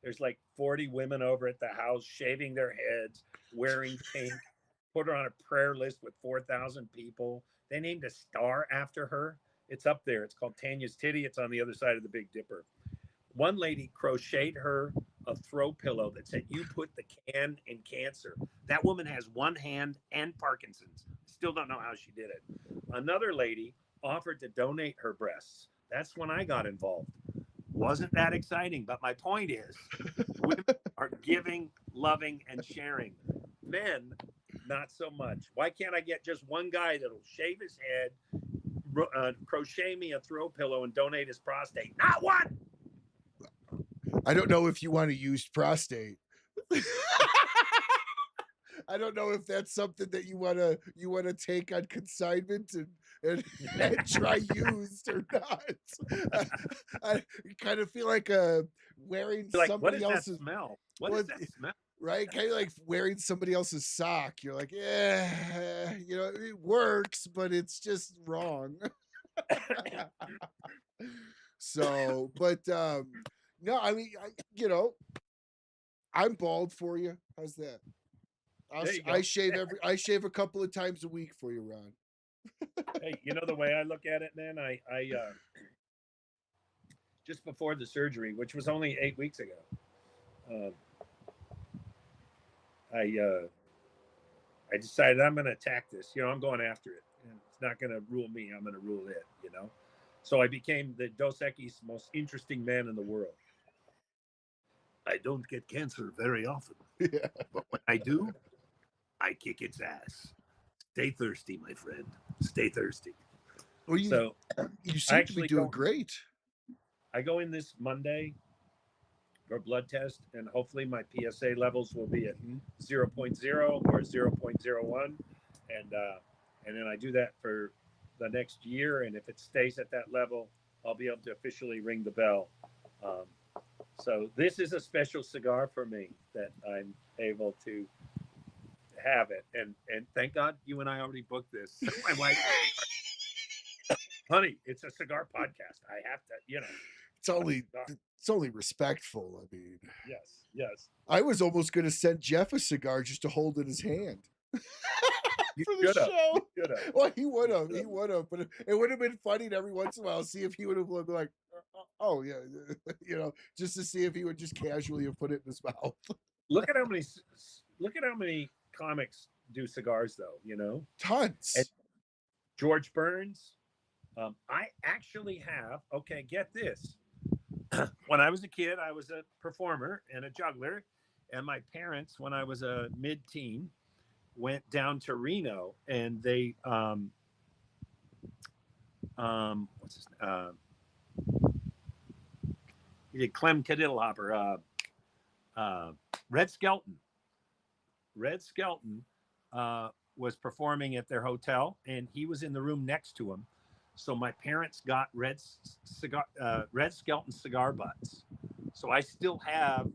there's like 40 women over at the house shaving their heads, wearing pink, put her on a prayer list with 4,000 people. They named a star after her. It's up there. It's called Tanya's Titty. It's on the other side of the Big Dipper. One lady crocheted her a throw pillow that said, "You put the can in cancer." That woman has one hand and Parkinson's. Still don't know how she did it. Another lady offered to donate her breasts. That's when I got involved. Wasn't that exciting? But my point is, women are giving, loving, and sharing. Men, not so much. Why can't I get just one guy that'll shave his head, crochet me a throw pillow, and donate his prostate? Not one. I don't know if you want to use prostate. I don't know if that's something that you wanna take on consignment and try used or not. I kind of feel like wearing somebody else's smell. What is that smell? Right? Kind of like wearing somebody else's sock. You're like, it works, but it's just wrong. So, but no, I mean, I'm bald for you. How's that? I shave a couple of times a week for you, Ron. Hey, the way I look at it, man, I just before the surgery, which was only 8 weeks ago, I decided I'm going to attack this. I'm going after it. And it's not going to rule me. I'm going to rule it, So I became the Dos Equis most interesting man in the world. I don't get cancer very often. Yeah. But when I do, I kick its ass. Stay thirsty, my friend. Stay thirsty. Well, So you I seem to be actually doing great. I go in this Monday for a blood test, and hopefully my PSA levels will be at 0.0 or 0.01, and then I do that for the next year, and if it stays at that level, I'll be able to officially ring the bell. Um, so this is a special cigar for me that I'm able to have it, and thank God you and I already booked this. My wife, honey, it's a cigar podcast. I have to, It's only respectful. I mean, yes. I was almost going to send Jeff a cigar just to hold in his hand. For the Should've. show. Well, he would have, but it would have been funny to every once in a while see if he would have been like, oh yeah, just to see if he would just casually have put it in his mouth. Look at how many comics do cigars though, Tons. And George Burns. I actually have, okay, get this. When I was a kid, I was a performer and a juggler, and my parents, when I was a mid-teen, went down to Reno, and they what's his he did Clem Cadiddlehopper, Red Skelton was performing at their hotel, and he was in the room next to him. So my parents got Red Skelton cigar butts. So I still have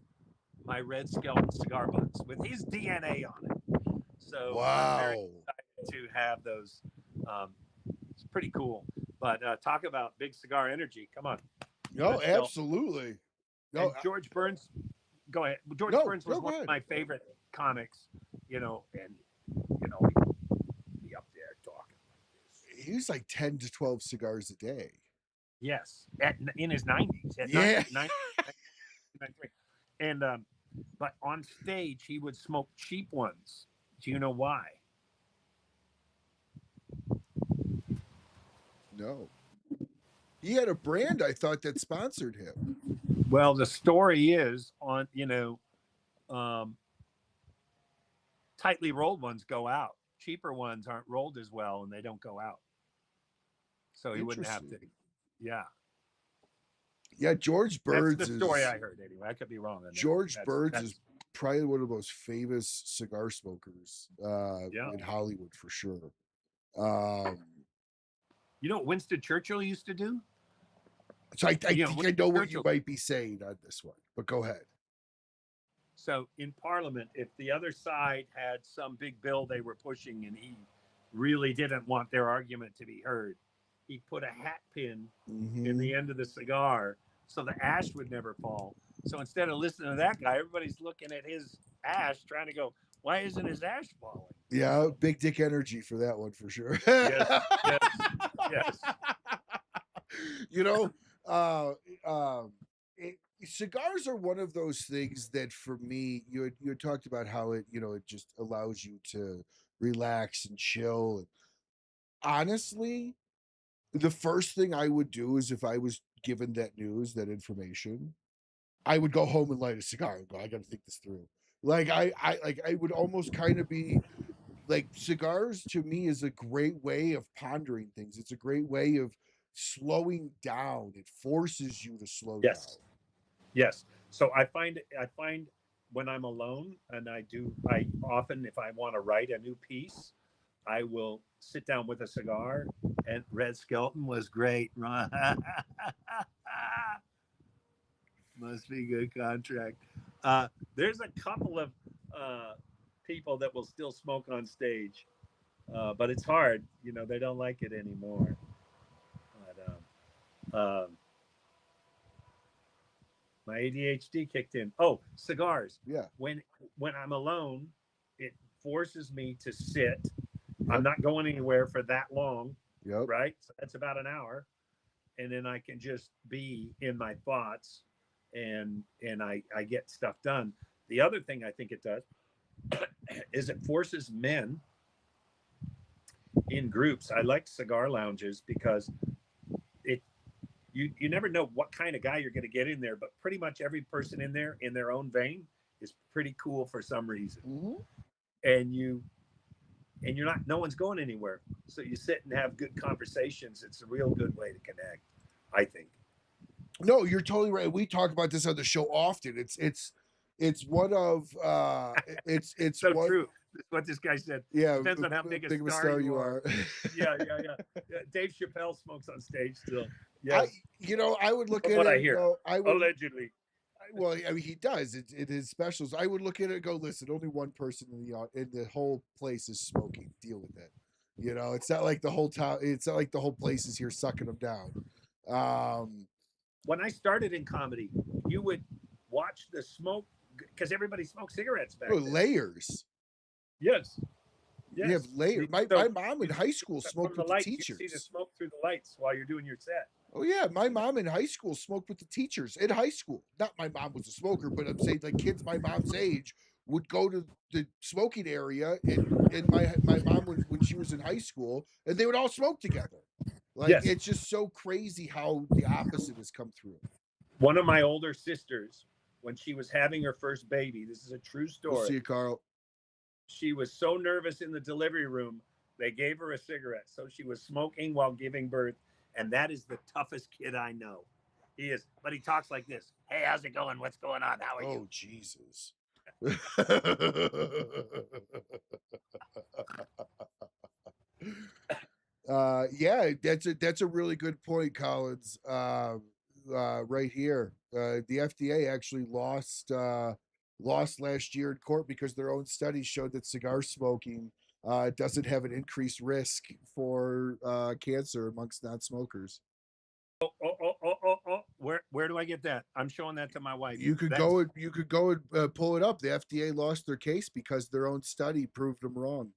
my Red Skelton cigar butts with his DNA on it. So I'm very excited to have those. It's pretty cool. But talk about big cigar energy. Come on. No, absolutely. No, George Burns, go ahead. George Burns was one of my favorite comics, and be up there talking like this. He was like 10 to 12 cigars a day. Yes, in his 90s. Yeah. 93. And but on stage he would smoke cheap ones. Do you know why? No. He had a brand, I thought, that sponsored him. Well, the story is on, tightly rolled ones go out. Cheaper ones aren't rolled as well, and they don't go out. So he wouldn't have to. Yeah. Yeah, George Burns. That's the story I heard anyway. I could be wrong. George Burns is probably one of the most famous cigar smokers in Hollywood for sure. You know what Winston Churchill used to do? So I think I know what you might be saying on this one, but go ahead. So in Parliament, if the other side had some big bill they were pushing and he really didn't want their argument to be heard, he put a hat pin in the end of the cigar so the ash would never fall. So instead of listening to that guy, everybody's looking at his ash trying to go, why isn't his ash falling? Yeah, big dick energy for that one for sure. Yes. Cigars are one of those things that for me, you had talked about how it just allows you to relax and chill. And honestly, the first thing I would do is if I was given that news, that information, I would go home and light a cigar and go, I got to think this through. Like I would almost kind of be like, cigars to me is a great way of pondering things. It's a great way of slowing down. It forces you to slow down. Yes. So I find when I'm alone, and I often, if I want to write a new piece, I will sit down with a cigar, and Red Skelton was great, Ron. Must be good contract. There's a couple of people that will still smoke on stage, but it's hard. They don't like it anymore. But my ADHD kicked in. Oh, cigars. Yeah. When I'm alone, it forces me to sit. Yep. I'm not going anywhere for that long. Yep. Right? So that's about an hour. And then I can just be in my thoughts and I get stuff done. The other thing I think it does is it forces men in groups. I like cigar lounges because you never know what kind of guy you're going to get in there, but pretty much every person in there in their own vein is pretty cool for some reason. and no one's going anywhere. So you sit and have good conversations. It's a real good way to connect, I think. No, you're totally right. We talk about this on the show often. It's one of it's So one, true. That's what this guy said. yeah, Depends on how big of a star you are. Yeah. Dave Chappelle smokes on stage still. Yeah. I would look at What it I and hear. go, Allegedly. well, I mean, he does it his specials. I would look at it and go, listen, only one person in the whole place is smoking. Deal with it. It's not like the whole town. It's not like the whole place is here sucking them down. When I started in comedy, you would watch the smoke because everybody smoked cigarettes back then. Layers. Yes. You have layers. My mom in high school smoked with the teachers. You see the smoke through the lights while you're doing your set. Oh yeah, my mom in high school smoked with the teachers in high school. Not my mom was a smoker, but I'm saying like kids my mom's age would go to the smoking area in my mom when she was in high school, and they would all smoke together. Like Yes. It's just so crazy how the opposite has come through. One of my older sisters, when she was having her first baby, this is a true story. We'll see you, Carl. She was so nervous in the delivery room, they gave her a cigarette. So she was smoking while giving birth. And that is the toughest kid I know. He is, but he talks like this. Hey, how's it going? What's going on? How are you? Oh, Jesus. Yeah, that's a really good point, Collins. Right here, the FDA actually lost last year in court because their own study showed that cigar smoking doesn't have an increased risk for cancer amongst non-smokers. Oh. Where do I get that? I'm showing that to my wife. You could go and pull it up. The FDA lost their case because their own study proved them wrong.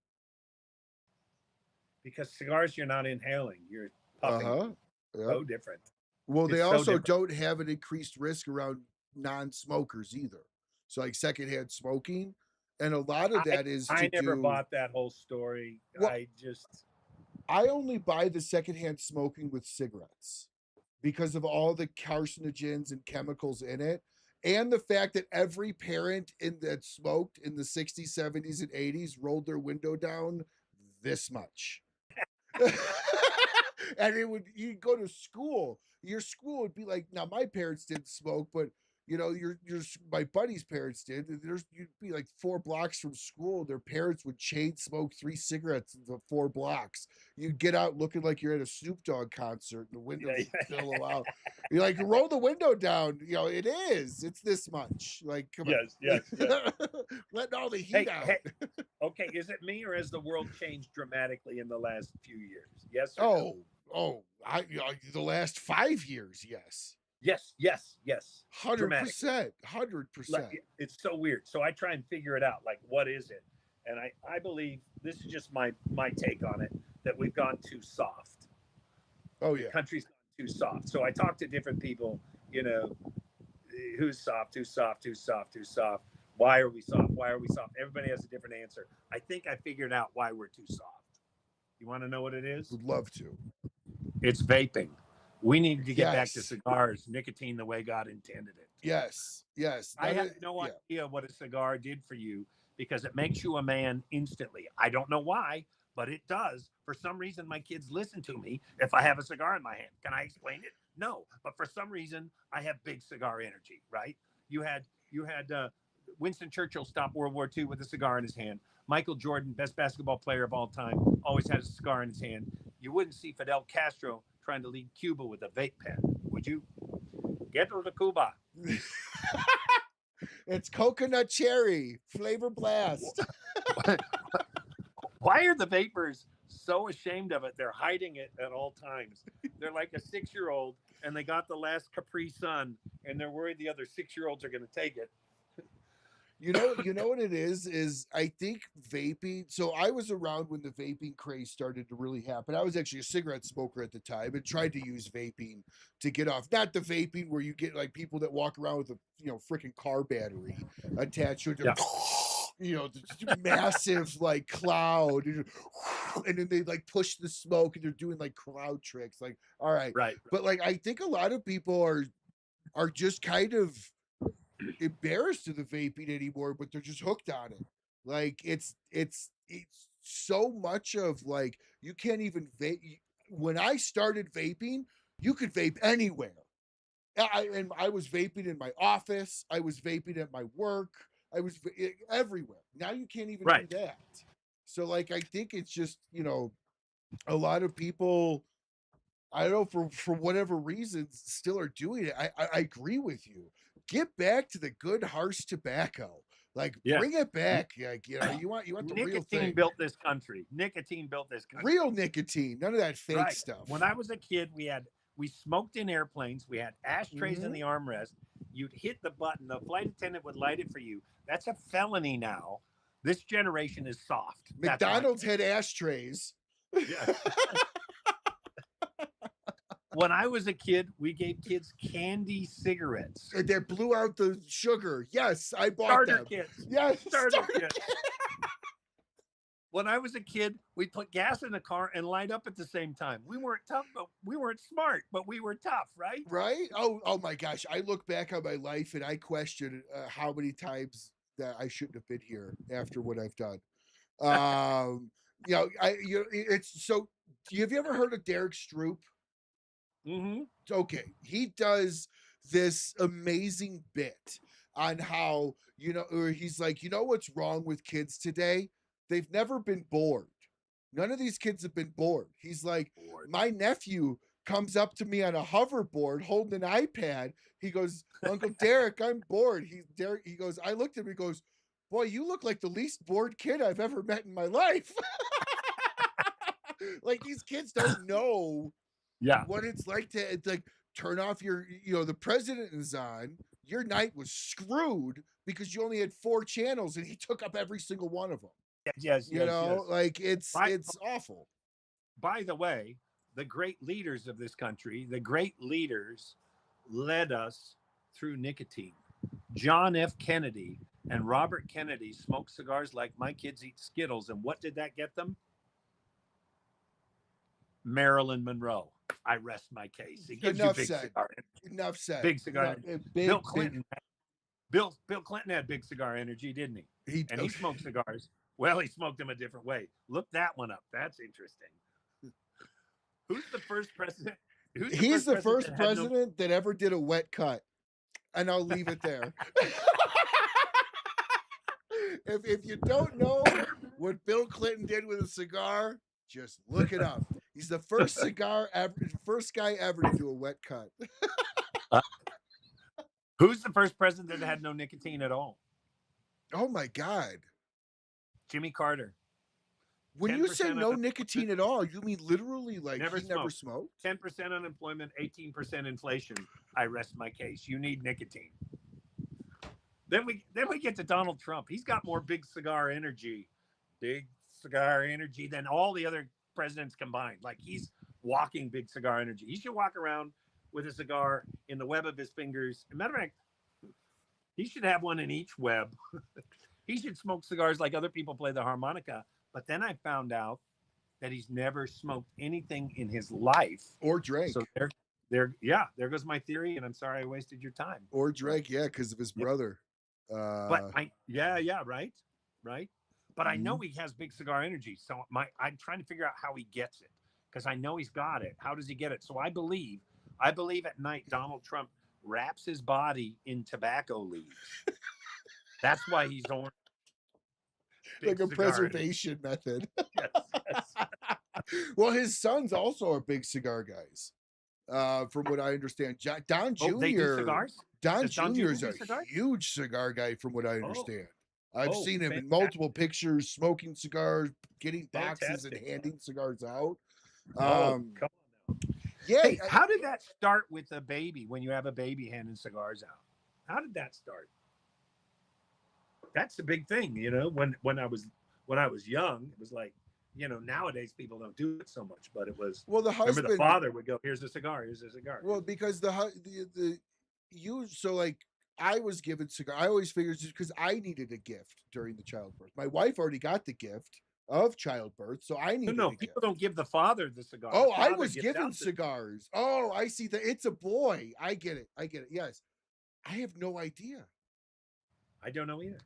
Because cigars you're not inhaling, you're puffing. Yep. So different. Well, they It's so also different. don't have an increased risk around non-smokers either. So like secondhand smoking, and a lot of that is I never bought that whole story. Well, I only buy the secondhand smoking with cigarettes because of all the carcinogens and chemicals in it, and the fact that every parent that smoked in the 60s, 70s, and 80s rolled their window down this much. And you'd go to school. Your school would be like, now my parents didn't smoke, but my buddy's parents did. You'd be like 4 blocks from school. Their parents would chain smoke 3 cigarettes in the 4 blocks. You'd get out looking like you're at a Snoop Dogg concert. The windows still out. You're like, roll the window down. It's this much. Like, come on. Yes. Letting all the heat out. Hey, okay, is it me or has the world changed dramatically in the last few years? Yes. The last 5 years, yes. Yes. 100%. It's so weird. So I try and figure it out. Like, what is it? And I believe this is just my take on it, that we've gone too soft. Oh yeah. The country's gone too soft. So I talk to different people, who's soft. Why are we soft? Everybody has a different answer. I think I figured out why we're too soft. You want to know what it is? Would love to. It's vaping. We need to get back to cigars, nicotine the way God intended it. Yes. I have no idea what a cigar did for you because it makes you a man instantly. I don't know why, but it does. For some reason, my kids listen to me if I have a cigar in my hand. Can I explain it? No. But for some reason, I have big cigar energy, right? You had Winston Churchill stop World War II with a cigar in his hand. Michael Jordan, best basketball player of all time, always had a cigar in his hand. You wouldn't see Fidel Castro trying to lead Cuba with a vape pen, would you? Get to Cuba. It's coconut cherry flavor blast. Why are the vapors so ashamed of it? They're hiding it at all times. They're like a 6-year-old, and they got the last Capri Sun, and they're worried the other 6-year-olds are going to take it. You know what it is I think vaping. So I was around when the vaping craze started to really happen. I was actually a cigarette smoker at the time and tried to use vaping to get off. Not the vaping where you get like people that walk around with a freaking car battery attached to it. The massive like cloud, and then they like push the smoke and they're doing like crowd tricks. Like, all right. But like I think a lot of people are just kind of embarrassed of the vaping anymore, but they're just hooked on it. Like it's so much of like you can't even vape. When I started vaping, you could vape anywhere. And I was vaping in my office. I was vaping at my work. I was everywhere. Now you can't even Right. do that. So like I think it's just, a lot of people, I don't know, for whatever reasons still are doing it. I agree with you. Get back to the good harsh tobacco. Like Yeah. bring it back. Like, you want the real Nicotine thing. built this country. Nicotine built this country. Real nicotine. None of that fake Right. stuff. When I was a kid, we smoked in airplanes. We had ashtrays in Mhm. the armrest. You'd hit the button. The flight attendant would light it for you. That's a felony now. This generation is soft. That's why- McDonald's had ashtrays. Yeah. When I was a kid, we gave kids candy cigarettes. That blew out the sugar. Yes, I bought Starter them. kits. Yes, Starter kits. When I was a kid, we'd put gas in the car and light up at the same time. We weren't tough, but we weren't smart, but we were tough, right? Right? Oh my gosh! I look back on my life and I question how many times that I shouldn't have been here after what I've done. It's so. Have you ever heard of Derek Stroop? Mm-hmm. Okay, he does this amazing bit on how or he's like, what's wrong with kids today? They've never been bored. None of these kids have been bored. He's like, my nephew comes up to me on a hoverboard holding an iPad. He goes, Uncle Derek, I'm bored. He goes, I looked at him, he goes, boy, you look like the least bored kid I've ever met in my life. Like these kids don't know what it's like to turn off your, the president is on. Your night was screwed because you only had 4 channels and he took up every single one of them. Yes. Like it's awful. By the way, the great leaders of this country, the great leaders led us through nicotine. John F. Kennedy and Robert Kennedy smoked cigars like my kids eat Skittles. And what did that get them? Marilyn Monroe. I rest my case. It gives Enough you big said. cigar. Enough said. Big cigar. Bill Clinton. Big, Bill Clinton had big cigar energy, didn't he? he smoked cigars. Well, he smoked them a different way. Look that one up. That's interesting. Who's the first president? He's the first president that ever did a wet cut. And I'll leave it there. If you don't know what Bill Clinton did with a cigar, just look it up. He's the first first guy ever to do a wet cut. Who's the first president that had no nicotine at all? Oh my God. Jimmy Carter. When you say no nicotine at all, you mean literally like never never smoked? 10% unemployment, 18% inflation. I rest my case. You need nicotine. Then we get to Donald Trump. He's got more big cigar energy than all the other presidents combined. Like he's walking big cigar energy. He should walk around with a cigar in the web of his fingers. As a matter of fact, he should have one in each web. He should smoke cigars like other people play the harmonica. But then I found out that he's never smoked anything in his life Or drank. So there goes my theory, and I'm sorry I wasted your time. Or drank, because of his brother. But right. But I know he has big cigar energy, so I'm trying to figure out how he gets it because I know he's got it. How does he get it? So I believe at night Donald Trump wraps his body in tobacco leaves. That's why he's orange. Like a preservation method. Yes. Well, his sons also are big cigar guys. From what I understand, Don Jr. They do cigars? Don Does Don Jr. Jr. is do a cigars? huge cigar guy, from what I understand. I've Oh, seen him in fantastic. multiple pictures, smoking cigars, getting boxes and Fantastic. handing cigars out. Come on now. Yeah, Hey, how did that start with a baby when you have a baby handing cigars out? How did that start? That's the big thing, when I was young, it was like, nowadays people don't do it so much, but it was, well, the husband, remember the father would go, here's a cigar. well, because so like I was given cigar. I always figured just because I needed a gift during the childbirth. My wife already got the gift of childbirth, so I needed No, a people gift. don't give the father the cigar. Oh, The I father was gives given out the- cigars. Oh, I see that. It's a boy. I get it. Yes. I have no idea. I don't know either.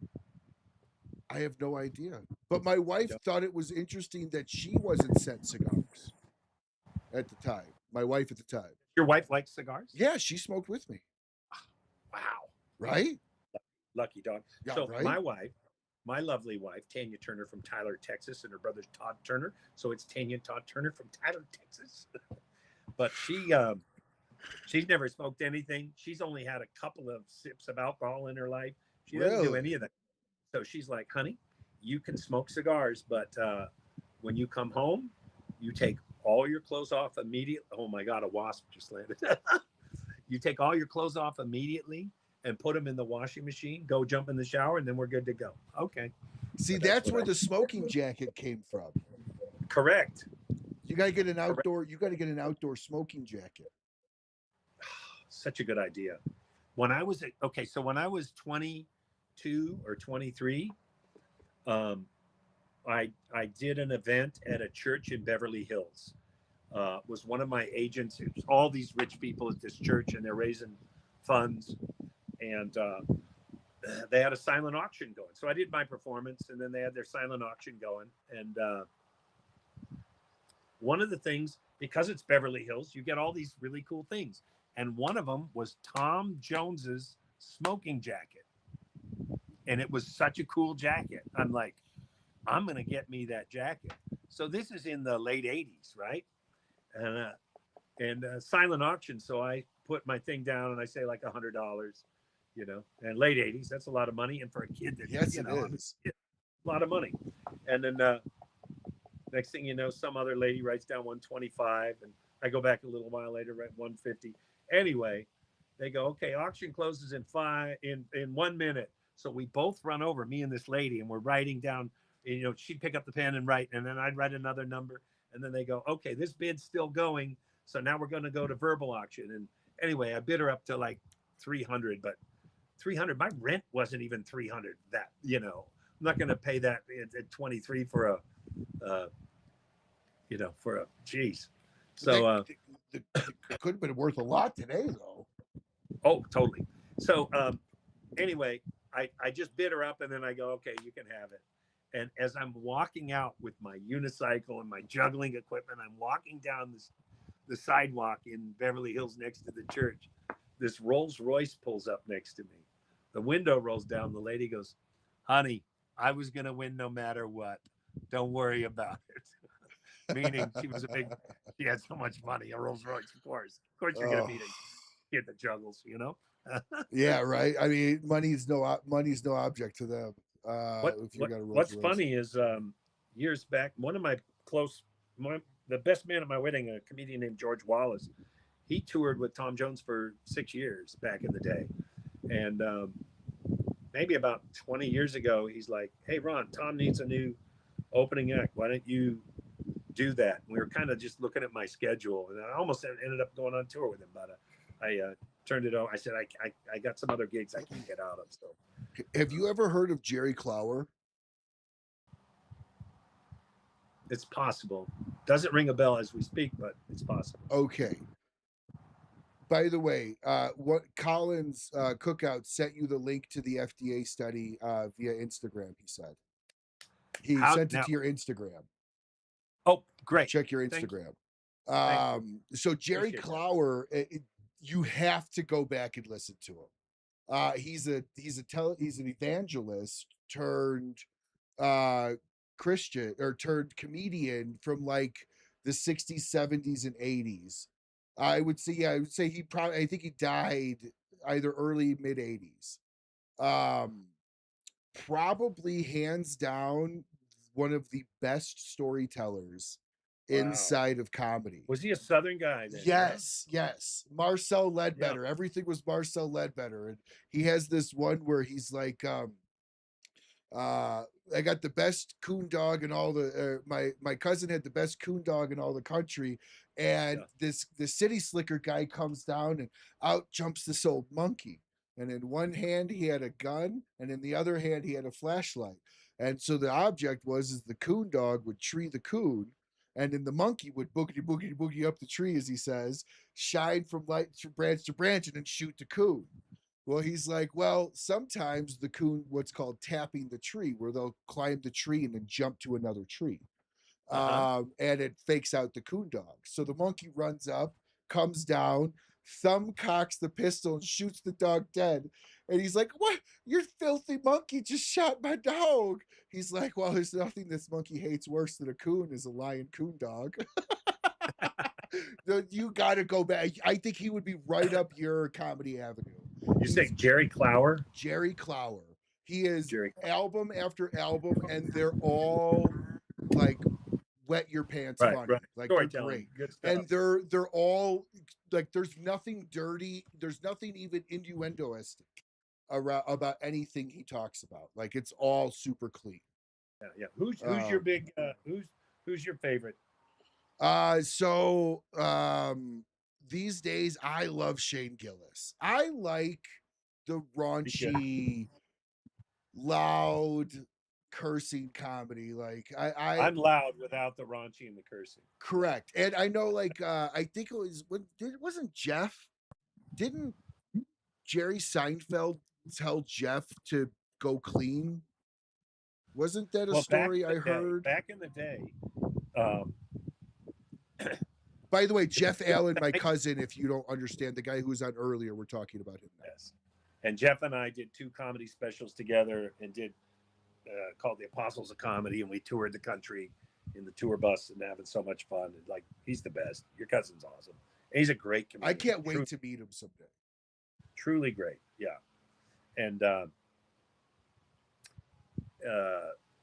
I have no idea. But my wife thought it was interesting that she wasn't sent cigars at the time. My wife at the time. Your wife likes cigars? Yeah, she smoked with me. Wow. Right? Lucky dog. Yeah, So right? my wife, my lovely wife, Tanya Turner from Tyler, Texas, and her brother's Todd Turner. So it's Tanya and Todd Turner from Tyler, Texas. But she's never smoked anything. She's only had a couple of sips of alcohol in her life. She doesn't do any of that. So she's like, honey, you can smoke cigars, but when you come home, you take all your clothes off immediately. Oh my God, a wasp just landed. You take all your clothes off immediately and put them in the washing machine, go jump in the shower, and then we're good to go. Okay. See, that's where the smoking jacket came from. Correct. You gotta get an outdoor. You gotta get an outdoor smoking jacket. Such a good idea. When I was so when I was 22 or 23, I did an event at a church in Beverly Hills. Was one of my agents. It was all these rich people at this church, and they're raising funds, and they had a silent auction going. So I did my performance, and then they had their silent auction going. And one of the things, because it's Beverly Hills, you get all these really cool things. And one of them was Tom Jones's smoking jacket. And it was such a cool jacket. I'm like, I'm going to get me that jacket. So this is in the late 80s, right? And silent auction. So I put my thing down and I say like $100, you know, and late 80s, that's a lot of money. And for a kid, that, Yes, you it know, is. a lot of money. And then next thing you know, some other lady writes down 125, and I go back a little while later, write 150. Anyway, they go, okay, auction closes in 1 minute. So we both run over, me and this lady, and we're writing down, you know, she'd pick up the pen and write, and then I'd write another number. And then they go, okay, this bid's still going. So now we're going to go to verbal auction. And anyway, I bid her up to like 300, but 300, my rent wasn't even 300 that, you know, I'm not going to pay that at 23 for a, you know, for a, geez. So it could have been worth a lot today though. Oh, totally. So anyway, I just bid her up, and then I go, okay, you can have it. And as I'm walking out with my unicycle and my juggling equipment, I'm walking down the sidewalk in Beverly Hills next to the church. This Rolls Royce pulls up next to me. The window rolls down. The lady goes, honey, I was going to win no matter what. Don't worry about it. Meaning she had so much money, a Rolls Royce, of course. Of course you're going to beat a kid that juggles, you know? Yeah, right. I mean, money's no object to them. What's funny is years back, the best man at my wedding, a comedian named George Wallace, he toured with Tom Jones for 6 years back in the day. And maybe about 20 years ago, he's like, hey, Ron, Tom needs a new opening act. Why don't you do that? And we were kind of just looking at my schedule, and I almost ended up going on tour with him, but I turned it over. I said, I got some other gigs I can't get out of. So, have you ever heard of Jerry Clower? It's possible. Doesn't ring a bell as we speak, but it's possible. Okay. By the way, what Collins Cookout sent you the link to the FDA study via Instagram. He said he sent it to your Instagram. Oh, great! Check your Instagram. So Jerry Clower, you have to go back and listen to him. He's an evangelist turned Christian, or turned comedian from like the 60s, 70s, and 80s. I would say I think he died either early, mid 80s. Probably hands down one of the best storytellers inside of comedy. Was he a Southern guy then? Yes. Marcel Ledbetter. Yeah. Everything was Marcel Ledbetter. And he has this one where he's like, I got the best coon dog in all the, my cousin had the best coon dog in all the country. And the city slicker guy comes down, and out jumps this old monkey. And in one hand he had a gun, and in the other hand he had a flashlight. And so the object is the coon dog would tree the coon, and then the monkey would boogity boogity boogie up the tree, as he says, shine from branch to branch, and then shoot the coon. Well, he's like, well, sometimes the coon, what's called tapping the tree, where they'll climb the tree and then jump to another tree. Uh-huh. And it fakes out the coon dog. So the monkey runs up, comes down, thumb cocks the pistol and shoots the dog dead. And he's like, what? Your filthy monkey just shot my dog. He's like, well, there's nothing this monkey hates worse than a coon is a lion coon dog. You got to go back. I think he would be right up your comedy avenue. You say Jerry Clower? Jerry Clower. He is Jerry. album after album, and they're all like wet your pants Right, funny. right. Like they're Storytelling. great. Good stuff. And they're all like there's nothing dirty, there's nothing even innuendoistic about anything he talks about. Like it's all super clean. Yeah. Who's your big who's your favorite? These days I love Shane Gillis. I like the raunchy, loud cursing comedy. Like I'm loud without the raunchy and the cursing. Correct. And I know, like, I think it was wasn't Jeff? Didn't Jerry Seinfeld tell Jeff to go clean? Wasn't that a story I heard? Back in the day. By the way, Jeff Allen, my cousin, if you don't understand, the guy who was on earlier, we're talking about him now. Yes. And Jeff and I did 2 comedy specials together and did called The Apostles of Comedy, and we toured the country in the tour bus and having so much fun. And like, he's the best. Your cousin's awesome. And he's a great comedian. I can't wait to meet him someday. Truly great. Yeah. And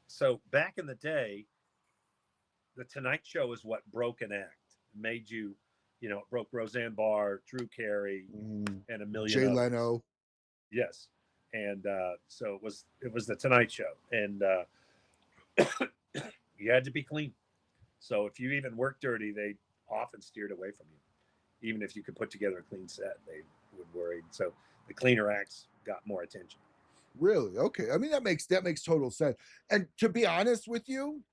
so back in the day, the Tonight Show is what broke an act, made you, it broke Roseanne Barr, Drew Carey, and a million Jay others. Leno. Yes. And so it was the Tonight Show, and you had to be clean. So if you even worked dirty, they often steered away from you. Even if you could put together a clean set, they would worry. So the cleaner acts got more attention. Really? Okay. I mean, that makes total sense. And to be honest with you,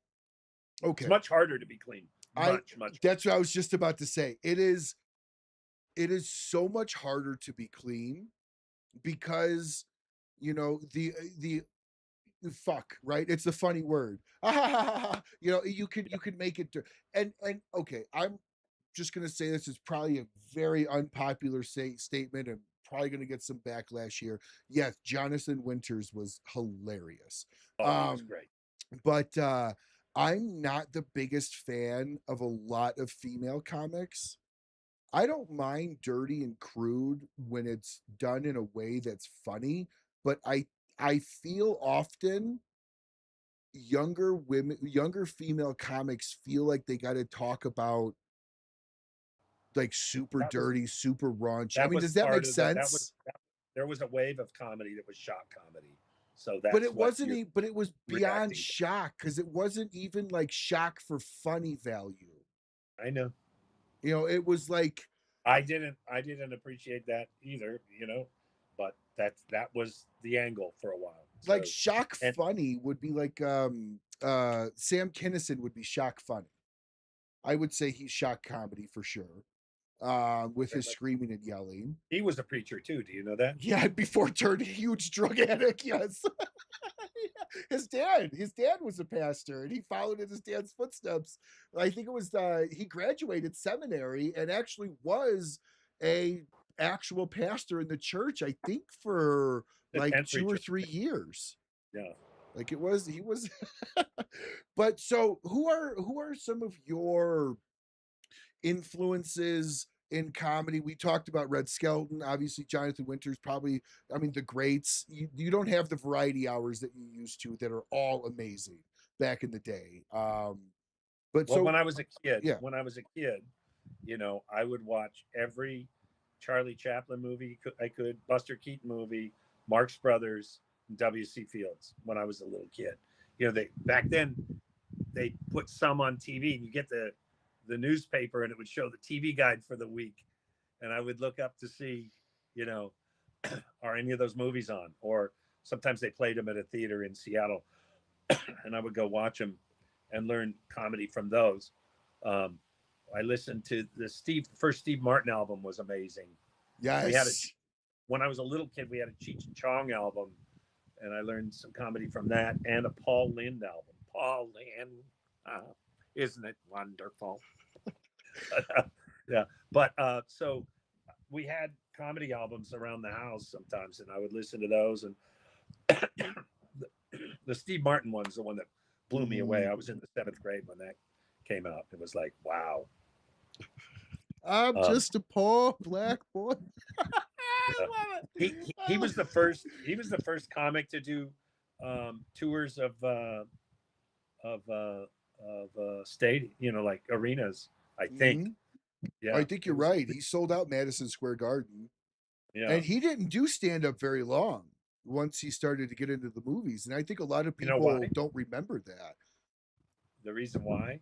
okay, it's much harder to be clean. Much. That's what I was just about to say. It is so much harder to be clean because the fuck, right? It's a funny word. You could make it and okay, I'm just gonna say this is probably a very unpopular statement and probably gonna get some backlash here. Yes, Jonathan Winters was hilarious. He was great. But I'm not the biggest fan of a lot of female comics. I don't mind dirty and crude when it's done in a way that's funny, but I feel often younger female comics feel like they got to talk about like super dirty, super raunchy. I mean, does that make sense? There was a wave of comedy that was shock comedy. So that's but it wasn't. But it was beyond shock because it wasn't even like shock for funny value. I know. It was like I didn't appreciate that either. But that was the angle for a while. So, like shock funny would be like Sam Kinison would be shock funny. I would say he's shock comedy for sure. With his screaming and yelling. He was a preacher too. Do you know that? Yeah, before turning a huge drug addict. Yes. His dad was a pastor, and he followed in his dad's footsteps. I think it was he graduated seminary and actually was a actual pastor in the church. I think for like 2 or 3 years. Yeah. Like he was. But so who are some of your influences in comedy? We talked about Red Skelton, obviously Jonathan Winters, probably, I mean, the greats. You don't have the variety hours that you used to that are all amazing back in the day. But when I was a kid, I would watch every Charlie Chaplin movie I could, Buster Keaton movie, Marx Brothers, W.C. Fields when I was a little kid. Back then they put some on TV and you get the newspaper and it would show the TV guide for the week. And I would look up to see, are any of those movies on? Or sometimes they played them at a theater in Seattle and I would go watch them and learn comedy from those. I listened to the first Steve Martin album was amazing. Yes. when I was a little kid, we had a Cheech and Chong album, and I learned some comedy from that, and a Paul Lynde album. Paul Lynde, isn't it wonderful? Yeah, but so we had comedy albums around the house sometimes, and I would listen to those. And the Steve Martin one's the one that blew me away. I was in the 7th grade when that came out. It was like, wow. I'm just a poor black boy. I love it. He was the first. He was the first comic to do tours of stadium, like arenas. I think. Mm-hmm. Yeah, I think you're right. He sold out Madison Square Garden. Yeah, and he didn't do stand up very long once he started to get into the movies. And I think a lot of people don't remember that. The reason why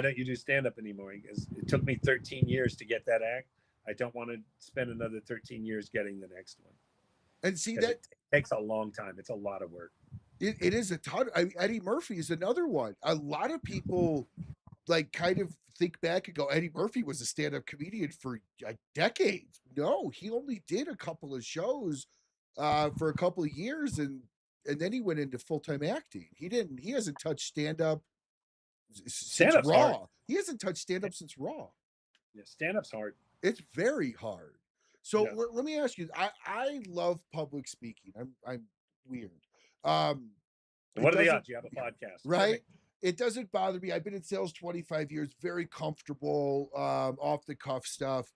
don't you do stand up anymore? Because it took me 13 years to get that act. I don't want to spend another 13 years getting the next one. And see, that it takes a long time. It's a lot of work. It is a ton. Eddie Murphy is another one. A lot of people like kind of think back and go, Eddie Murphy was a stand-up comedian for decades. No, he only did a couple of shows for a couple of years, and then he went into full-time acting. He hasn't touched stand-up since Raw. Hard. He hasn't touched stand-up since Raw. Yeah, stand-up's hard. It's very hard. So let me ask you, I love public speaking. I'm weird. What are the odds? You have a podcast, right? It doesn't bother me. I've been in sales 25 years, very comfortable, off the cuff stuff.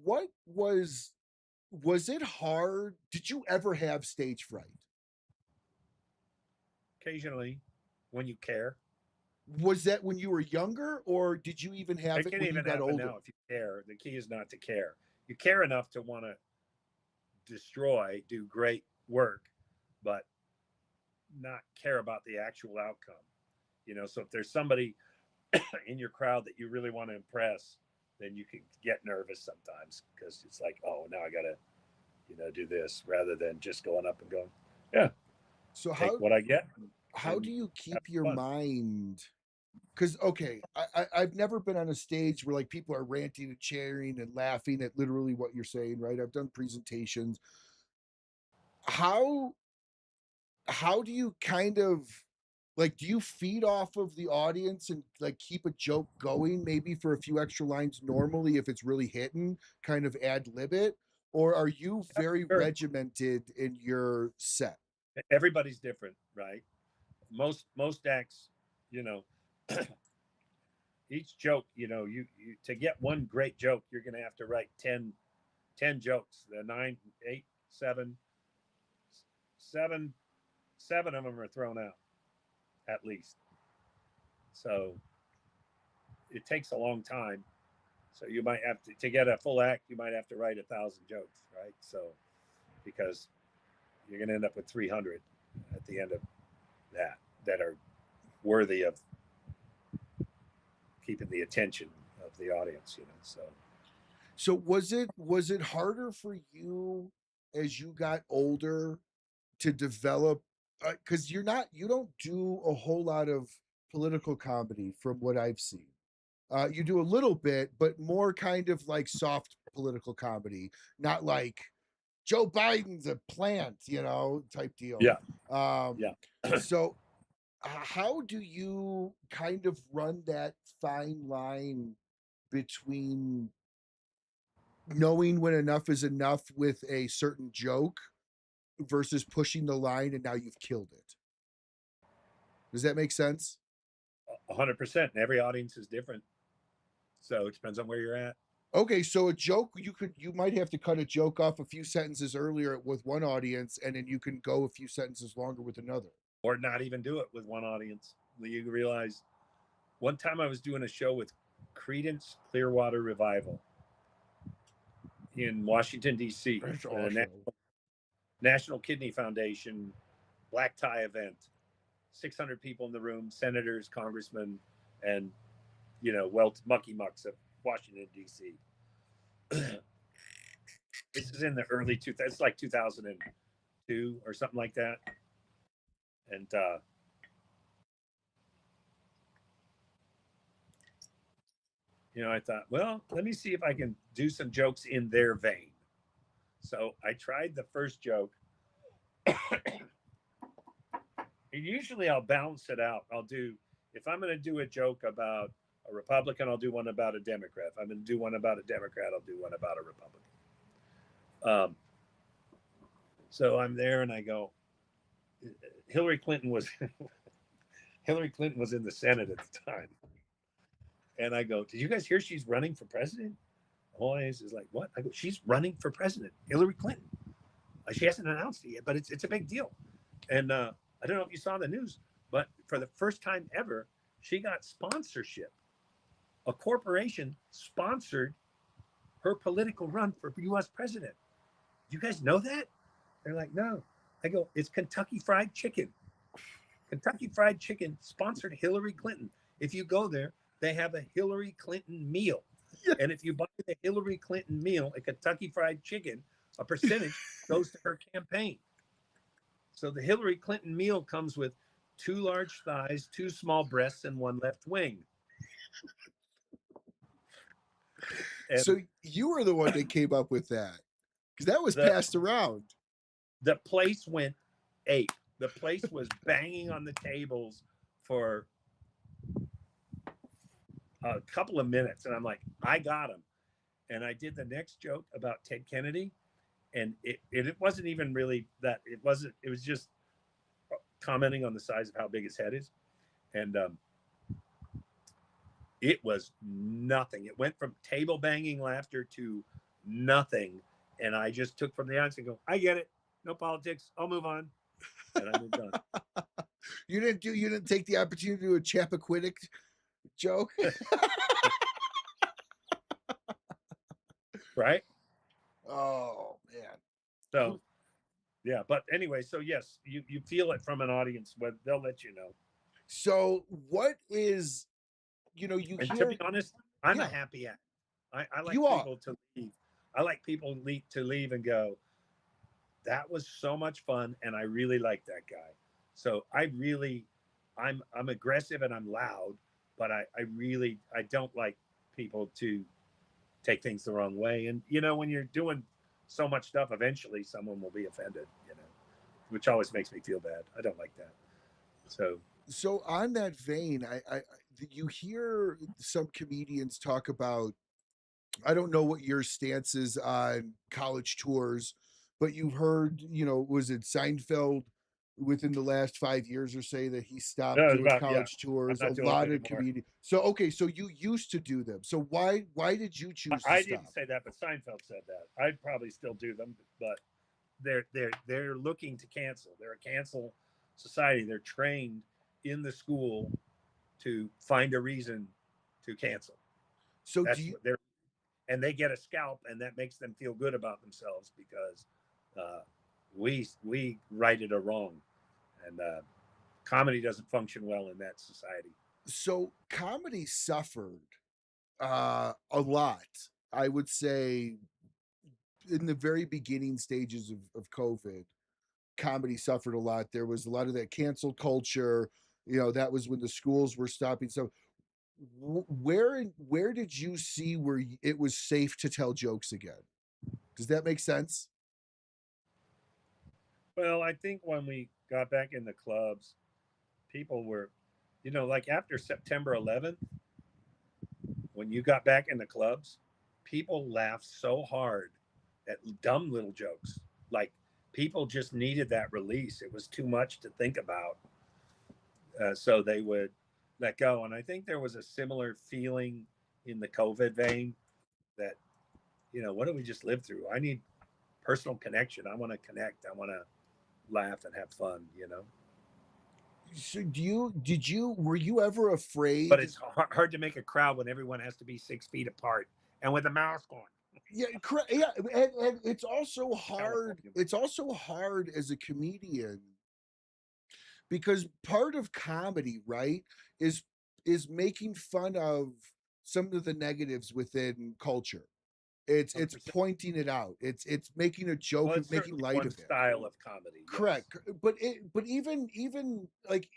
What was it hard? Did you ever have stage fright? Occasionally, when you care. Was that when you were younger, or did you even have it when you got older? Now if you care. The key is not to care. You care enough to want to do great work, but not care about the actual outcome. So if there's somebody in your crowd that you really want to impress, then you can get nervous sometimes because it's like, oh, now I gotta, do this rather than just going up and going, yeah. So what I get. How do you keep your mind? Because I've never been on a stage where like people are ranting and cheering and laughing at literally what you're saying, right? I've done presentations. How do you kind of like, do you feed off of the audience and like keep a joke going maybe for a few extra lines normally if it's really hitting, kind of ad lib it? Or are you very regimented in your set? Everybody's different, right? Most acts, each joke, you to get one great joke, you're going to have to write 10 jokes. The 9, 8, 7 of them are thrown out at least. So it takes a long time. So you might have to get a full act, you might have to write 1,000 jokes, right? So because you're going to end up with 300 at the end of that are worthy of keeping the attention of the audience, So was it harder for you as you got older to develop, because you don't do a whole lot of political comedy from what I've seen. You do a little bit, but more kind of like soft political comedy, not like Joe Biden's a plant, type deal. Yeah. So how do you kind of run that fine line between knowing when enough is enough with a certain joke versus pushing the line and now you've killed it? Does that make sense? 100%. Every audience is different. So it depends on where you're at. Okay, so a joke, you might have to cut a joke off a few sentences earlier with one audience, and then you can go a few sentences longer with another. Or not even do it with one audience. You realize one time I was doing a show with Creedence Clearwater Revival in Washington, D.C. National Kidney Foundation black tie event. 600 people in the room, senators, congressmen, and mucky mucks of Washington, D.C. This is in the early 2000s. It's like 2002 or something like that. And I thought, well, let me see if I can do some jokes in their vein. So I tried the first joke. Usually I'll balance it out. If I'm going to do a joke about a Republican, I'll do one about a Democrat. If I'm going to do one about a Democrat, I'll do one about a Republican. So I'm there and I go, Hillary Clinton was in the Senate at the time. And I go, did you guys hear she's running for president? Always is like, what? I go, she's running for president, Hillary Clinton. She hasn't announced it yet, but it's a big deal. And I don't know if you saw the news, but for the first time ever, she got sponsorship. A corporation sponsored her political run for U.S. president. Do you guys know that? They're like, no. I go, it's Kentucky Fried Chicken. Kentucky Fried Chicken sponsored Hillary Clinton. If you go there, they have a Hillary Clinton meal. Yes. And if you buy the Hillary Clinton meal at Kentucky Fried Chicken, a percentage goes to her campaign. So the Hillary Clinton meal comes with 2 large thighs, 2 small breasts, and 1 left wing. And so you were the one that came up with that, because that was passed around. The place went ape. The place was banging on the tables for a couple of minutes, and I'm like, I got him. And I did the next joke about Ted Kennedy, and it wasn't even really that. It was just commenting on the size of how big his head is, and it was nothing. It went from table banging laughter to nothing, and I just took from the audience and go, I get it. No politics. I'll move on. And I moved on. You didn't take the opportunity to do a Chappaquiddick joke? Right? Oh man. So yeah, but anyway, so yes, you feel it from an audience, but they'll let you know. So what is, you to be honest, I'm a happy act. I like people to leave. I like people to leave and go, that was so much fun, and I really like that guy. So I'm aggressive and I'm loud, but I don't like people to take things the wrong way. And when you're doing so much stuff, eventually someone will be offended, which always makes me feel bad. I don't like that. So on that vein, I you hear some comedians talk about, I don't know what your stance is on college tours, but you've heard, was it Seinfeld within the last 5 years or say that he stopped doing college tours? A lot of comedians. So, okay. So you used to do them. So why did you choose to I stop? didn't say that, but Seinfeld said that. I'd probably still do them, but they're looking to cancel. They're a cancel society. They're trained in the school to find a reason to cancel. So and they get a scalp, and that makes them feel good about themselves because we righted a wrong, and comedy doesn't function well in that society. So comedy suffered a lot, I would say, in the very beginning stages of COVID. Comedy suffered a lot. There was a lot of that cancel culture. That was when the schools were stopping. So where did you see where it was safe to tell jokes again? Does that make sense? Well, I think when we got back in the clubs, people were, like after September 11th, when you got back in the clubs, people laughed so hard at dumb little jokes. Like people just needed that release. It was too much to think about. So they would let go. And I think there was a similar feeling in the COVID vein that, what did we just live through? I need personal connection. I want to connect. I want to laugh and have fun, So were you ever afraid? But it's hard to make a crowd when everyone has to be 6 feet apart and with a mask on. Yeah, correct. Yeah, and it's also hard. It's also hard as a comedian, because part of comedy, right, is making fun of some of the negatives within culture. It's 100%. Pointing it out. It's making a joke and making light of it. Style of comedy. Correct. Yes. But even like,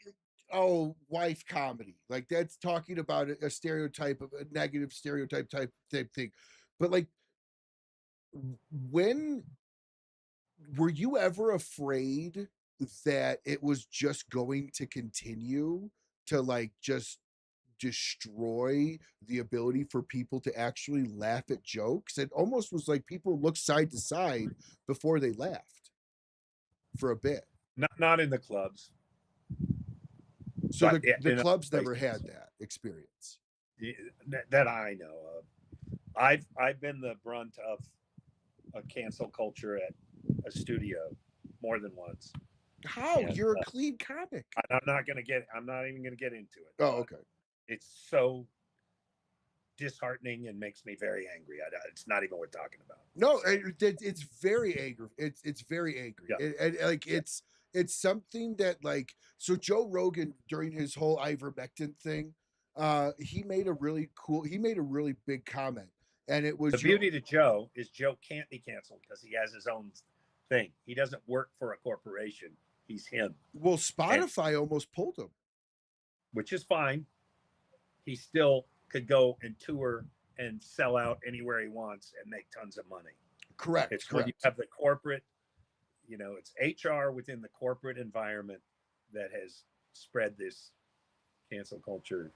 wife comedy, like that's talking about a stereotype, of a negative stereotype type thing. But like, when were you ever afraid that it was just going to continue to like just destroy the ability for people to actually laugh at jokes? It almost was like people looked side to side before they laughed for a bit. Not in the clubs. So But the in other clubs never places had that experience. that I know of. I've been the brunt of a cancel culture at a studio more than once. How? And, You're a clean comic. I'm not even gonna get into it. Oh, okay. It's so disheartening and makes me very angry. It's not even worth talking about. No, it's very angry. It's very angry. Yeah. And like it's something that like, so Joe Rogan during his whole ivermectin thing, he made a really big comment, and it was The beauty to Joe is Joe can't be canceled because he has his own thing. He doesn't work for a corporation. He's him. Well, Spotify almost pulled him, which is fine. He still could go and tour and sell out anywhere he wants and make tons of money. Correct. It's when you have the corporate, it's HR within the corporate environment that has spread this cancel culture.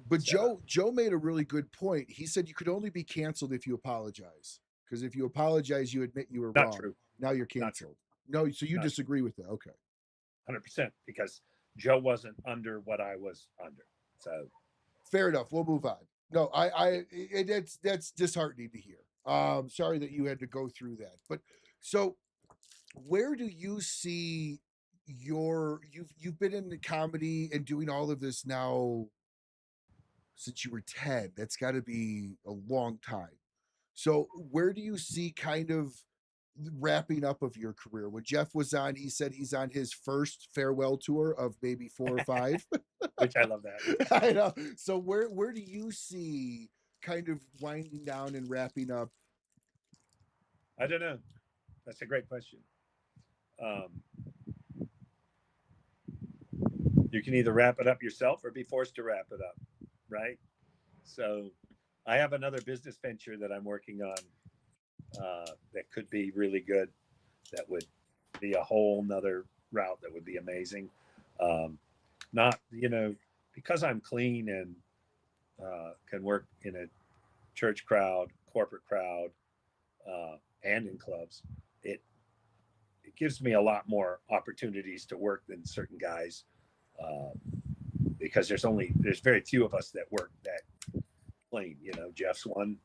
But Joe made a really good point. He said you could only be canceled if you apologize. Because if you apologize, you admit you were wrong. Not true. Now you're canceled. No, so you disagree with that. Okay. 100%, because Joe wasn't under what I was under. So fair enough. We'll move on. No, that's disheartening to hear. Sorry that you had to go through that. But so where do you see you've been in the comedy and doing all of this now since you were 10? That's got to be a long time. So where do you see kind of wrapping up of your career? When Jeff was on, he said he's on his first farewell tour of maybe 4 or 5. Which I love that. I know. So where do you see kind of winding down and wrapping up? I don't know. That's a great question. You can either wrap it up yourself or be forced to wrap it up, right? So I have another business venture that I'm working on that could be really good. That would be a whole nother route that would be amazing. Not, because I'm clean and can work in a church crowd, corporate crowd, and in clubs, it gives me a lot more opportunities to work than certain guys, because there's very few of us that work that clean. Jeff's one,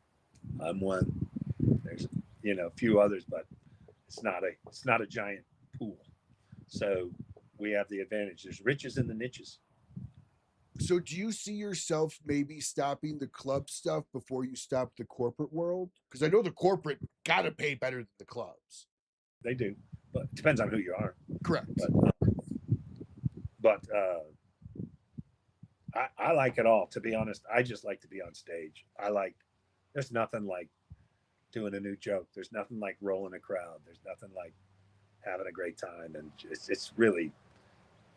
I'm one. There's a few others, but it's not a giant pool. So we have the advantage. There's riches in the niches. So do you see yourself maybe stopping the club stuff before you stop the corporate world? Because I know the corporate got to pay better than the clubs. They do, but it depends on who you are. Correct. But I like it all. To be honest, I just like to be on stage. There's nothing like doing a new joke. There's nothing like rolling a crowd. There's nothing like having a great time. And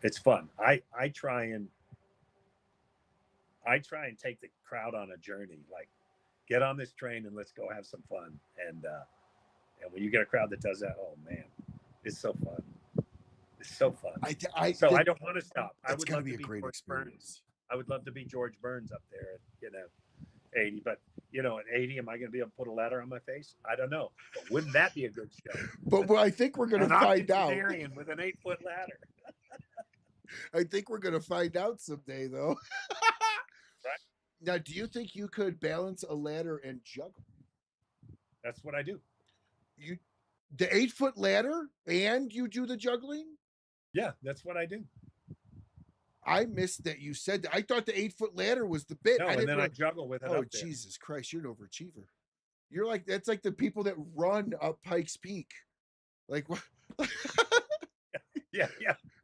it's fun. I try and take the crowd on a journey, like get on this train and let's go have some fun. And when you get a crowd that does that, oh man, it's so fun. It's so fun. I don't want to stop. I would love to be a great experience. I would love to be George Burns up there at, 80, but at 80, am I going to be able to put a ladder on my face? I don't know. But wouldn't that be a good show? But I think we're going to find out. With an 8-foot ladder. I think we're going to find out someday, though. Right. Now, do you think you could balance a ladder and juggle? That's what I do. The 8-foot ladder and you do the juggling? Yeah, that's what I do. I missed that you said that. I thought the 8-foot ladder was the bit. No, and then I juggle with it. Oh, Jesus Christ, you're an overachiever. You're like, that's like the people that run up Pikes Peak. Like what? Yeah.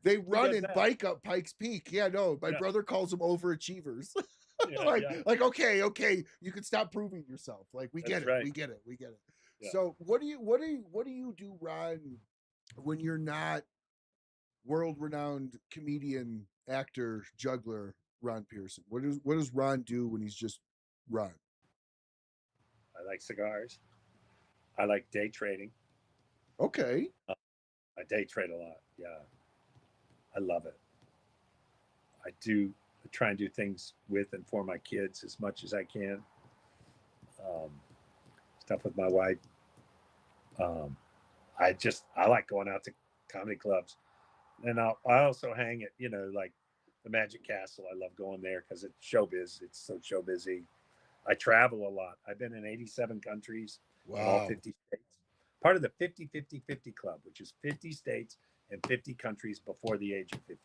They run and bike up Pikes Peak. Yeah, no, my brother calls them overachievers. Like, okay, you can stop proving yourself. Like, we get it. Right. We get it. Yeah. So what do you do, Ron, when you're not world-renowned comedian, actor, juggler Ron Pearson? What does Ron do when he's just Ron? I like cigars. I like day trading. Okay. I day trade a lot. Yeah, I love it. I try and do things with and for my kids as much as I can. Um, Stuff with my wife. Um, I like going out to comedy clubs, and I also hang at like the Magic Castle. I love going there because it's showbiz. It's so show busy. I travel a lot. I've been in 87 countries in all Wow. 50 states. Part of the 50-50-50 club, which is 50 states and 50 countries before the age of 50.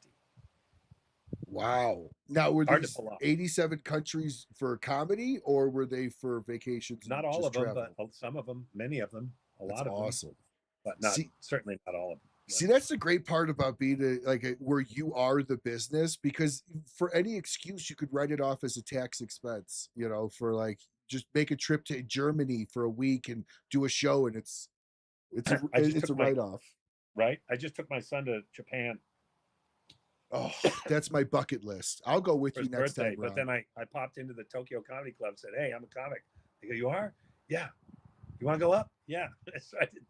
Wow. Now, were Hard to these pull off. 87 countries for comedy, or were they for vacations and Not all just of them, travel? but some of them, many of them, a That's lot of awesome. them, but not See, certainly not all of them. See, that's the great part about being where you are the business, because for any excuse you could write it off as a tax expense, for like just make a trip to Germany for a week and do a show, and it's a write off. Right. I just took my son to Japan Oh, that's my bucket list. I'll go with for you his next birthday, time, but Ron. then I popped into the Tokyo Comedy Club and said, "Hey, I'm a comic." They go, "You are?" "Yeah." "You want to go up?" "Yeah." So I did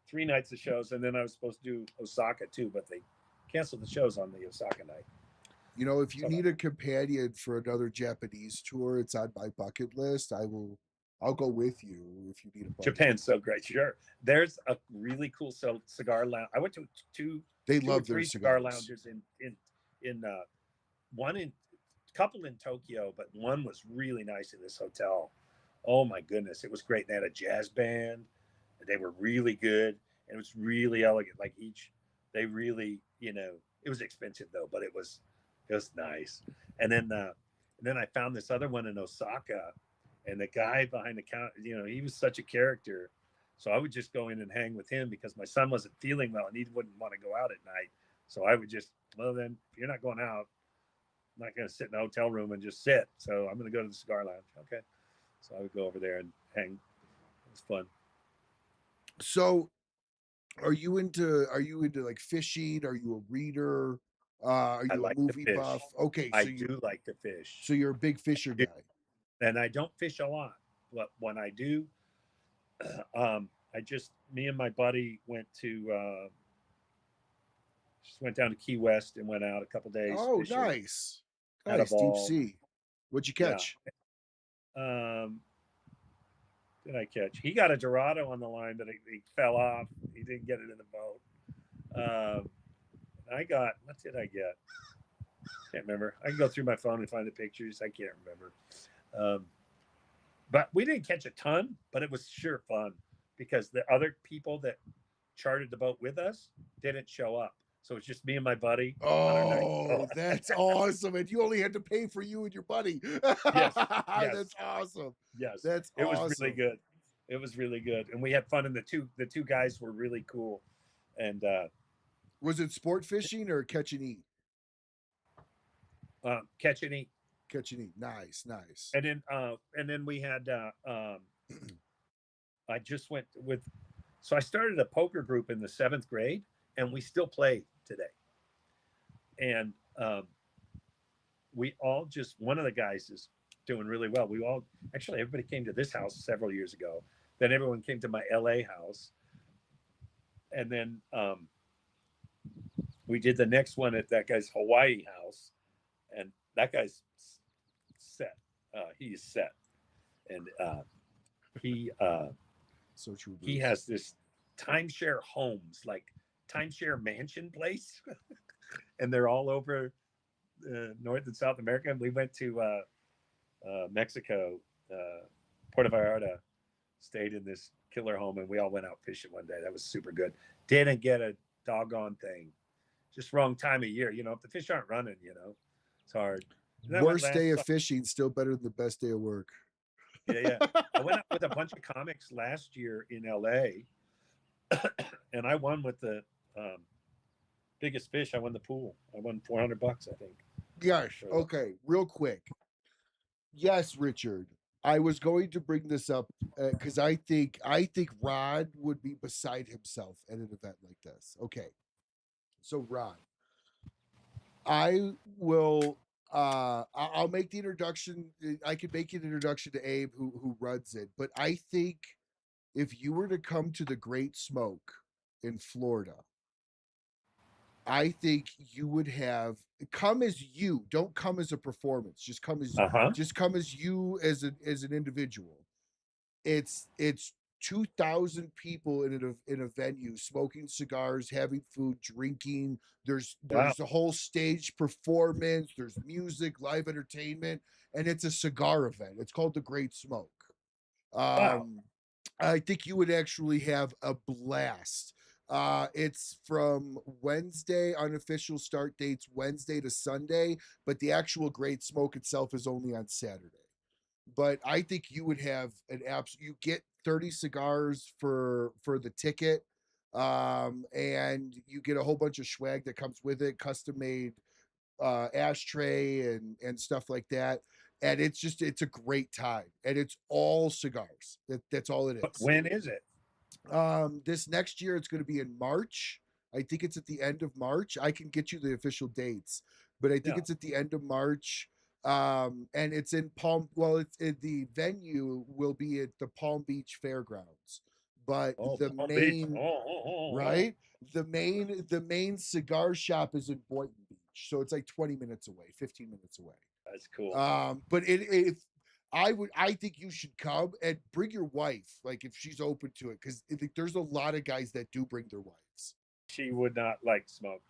3 nights of shows, and then I was supposed to do Osaka too, but they canceled the shows on the Osaka night. If you need a companion for another Japanese tour, it's on my bucket list. I'll go with you if you need a buddy. Japan's so great. Sure. There's a really cool cigar lounge. I went to two or three cigar lounges in one in couple in Tokyo, but one was really nice in this hotel. Oh my goodness, it was great. They had a jazz band. They were really good. And it was really elegant. Like they really, it was expensive though, but it was nice. And then I found this other one in Osaka, and the guy behind the counter, he was such a character. So I would just go in and hang with him because my son wasn't feeling well and he wouldn't want to go out at night. So I would well, then if you're not going out, I'm not going to sit in a hotel room and just sit. So I'm going to go to the cigar lounge. Okay. So I would go over there and hang. It was fun. So are you into like fishing? Are you a reader? Are you a movie buff? Okay, so I do like to fish. So you're a big fisher guy. And I don't fish a lot, but when I do, me and my buddy went down to Key West and went out a couple days. Oh, fishing. Nice. Had a ball. Deep sea. What'd you catch? Yeah. Did I catch? He got a Dorado on the line, but he fell off. He didn't get it in the boat. What did I get? Can't remember. I can go through my phone and find the pictures. I can't remember. But we didn't catch a ton, but it was sure fun because the other people that chartered the boat with us didn't show up. So it's just me and my buddy. Oh, that's awesome. And you only had to pay for you and your buddy. Yes. That's awesome. Yes. It was really good. It was really good. And we had fun, and the two guys were really cool. And was it sport fishing or catch and eat? Catch and eat. Catch and eat. Nice. And then we had I just went so I started a poker group in the 7th grade, and we still play today. And we all one of the guys is doing really well. Everybody came to this house several years ago. Then everyone came to my LA house. And then we did the next one at that guy's Hawaii house. And that guy's set. He is set. And he so true. He has this timeshare homes, like timeshare mansion place. And they're all over North and South America. And we went to Mexico, Puerto Vallarta, stayed in this killer home, and we all went out fishing one day. That was super good. Didn't get a doggone thing. Just wrong time of year. If the fish aren't running, it's hard. Worst day of fishing, still better than the best day of work. Yeah. I went out with a bunch of comics last year in LA, and I won with the biggest fish. I won the pool. I won $400, I think. Gosh. Okay. Real quick. Yes, Richard. I was going to bring this up because I think Ron would be beside himself at an event like this. Okay. So Ron, I will. I'll make the introduction. I can make an introduction to Abe, who runs it. But I think if you were to come to the Great Smoke in Florida, I think you would have come as you. Don't come as a performance. Just come as you as an individual. It's 2,000 people in a venue smoking cigars, having food, drinking. There's a whole stage performance. There's music, live entertainment, and it's a cigar event. It's called the Great Smoke. I think you would actually have a blast. It's from Wednesday, unofficial start dates Wednesday to Sunday, but the actual Great Smoke itself is only on Saturday. But I think you would have you get 30 cigars for the ticket. And you get a whole bunch of swag that comes with it, custom made ashtray and stuff like that. And it's a great time, and it's all cigars. That's all it is. But when is it? This next year it's going to be in March. I think it's at the end of March. I can get you the official dates, but I think it's at the end of March. And it's in the venue will be at the Palm Beach Fairgrounds, but right, the main cigar shop is in Boynton Beach, so it's like 20 minutes away, 15 minutes away. That's cool. But I think you should come and bring your wife, like if she's open to it, because there's a lot of guys that do bring their wives. She would not like smoke.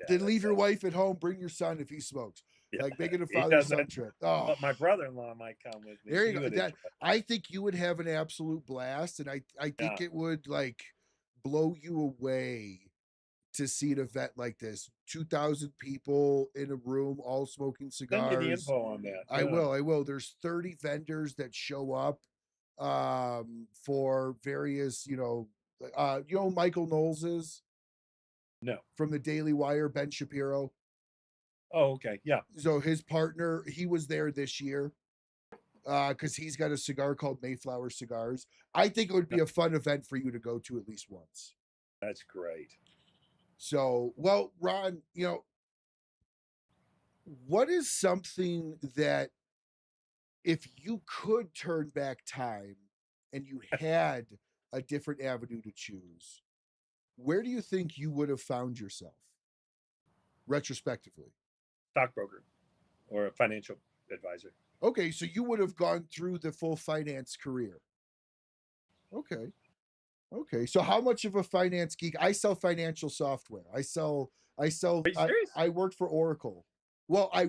Then leave your wife at home. Bring your son if he smokes. Like make it a father-son trip. Oh, but my brother-in-law might come with me. There you go. I think you would have an absolute blast, and I think it would like blow you away to see an event like this. 2,000 people in a room, all smoking cigars. Send me the info on that. I will. There's 30 vendors that show up for various, Michael Knowles is? No. From the Daily Wire, Ben Shapiro. Oh, okay. Yeah. So his partner, he was there this year because he's got a cigar called Mayflower Cigars. I think it would be a fun event for you to go to at least once. That's great. So, well, Ron, what is something that if you could turn back time and you had a different avenue to choose, where do you think you would have found yourself retrospectively? Stockbroker or a financial advisor. Okay, so you would have gone through the full finance career. Okay. So how much of a finance geek? I sell financial software. I worked for Oracle. Well, I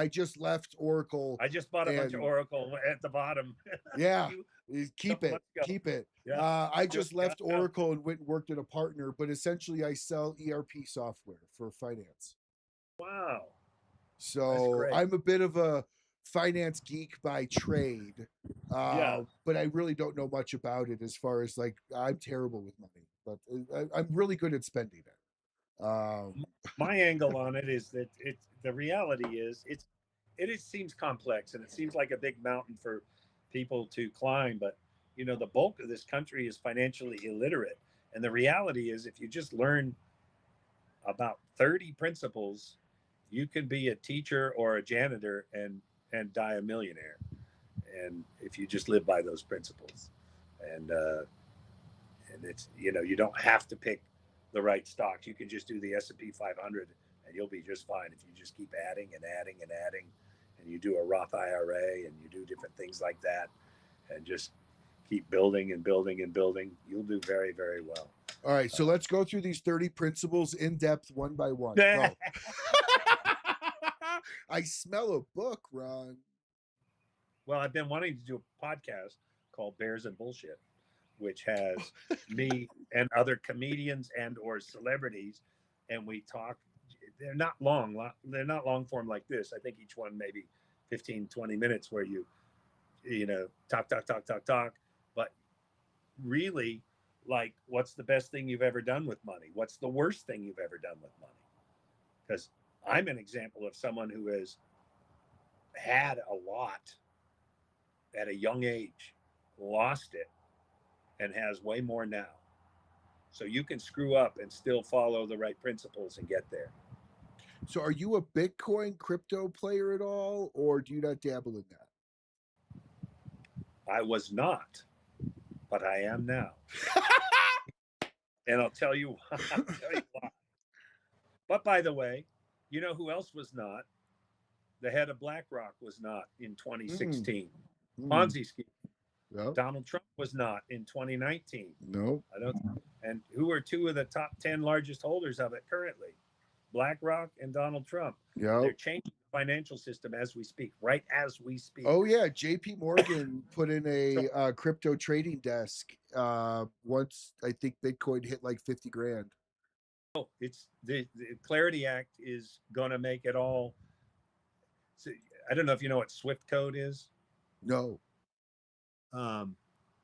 just left Oracle. I just bought a bunch of Oracle at the bottom. Yeah. Keep it. Yeah. I just left Oracle and went and worked at a partner, but essentially I sell ERP software for finance. Wow. So I'm a bit of a finance geek by trade, but I really don't know much about it as far as like I'm terrible with money, but I'm really good at spending it. My angle on it is that the reality is it seems complex and it seems like a big mountain for people to climb, but the bulk of this country is financially illiterate, and the reality is if you just learn about 30 principles, you can be a teacher or a janitor and die a millionaire, and if you just live by those principles, and it's you don't have to pick the right stocks. You can just do the S&P 500 and you'll be just fine if you just keep adding and adding and adding, and you do a Roth IRA and you do different things like that, and just keep building and building and building. You'll do very, very well. All right, so let's go through these 30 principles in depth, one by one. I smell a book, Ron. Well, I've been wanting to do a podcast called Bears and Bullshit, which has me and other comedians and or celebrities, and we talk. They're not long form like this. I think each one maybe 15, 20 minutes where you talk, but really, like, what's the best thing you've ever done with money? What's the worst thing you've ever done with money? Because I'm an example of someone who has had a lot at a young age, lost it, and has way more now. So you can screw up and still follow the right principles and get there. So are you a Bitcoin crypto player at all, or do you not dabble in that? I was not, but I am now. And I'll tell you why. I'll tell you why. But by the way, you know who else was not? The head of BlackRock was not in 2016. Ponzi scheme. Yep. Donald Trump was not in 2019. No. I don't. And who are two of the top 10 largest holders of it currently? BlackRock and Donald Trump. Yeah. They're changing the financial system as we speak, right as we speak. Oh yeah, J.P. Morgan put in a crypto trading desk once. I think Bitcoin hit like 50 grand. Oh, it's the Clarity Act is going to make it all. So, I don't know if you know what Swift code is. No.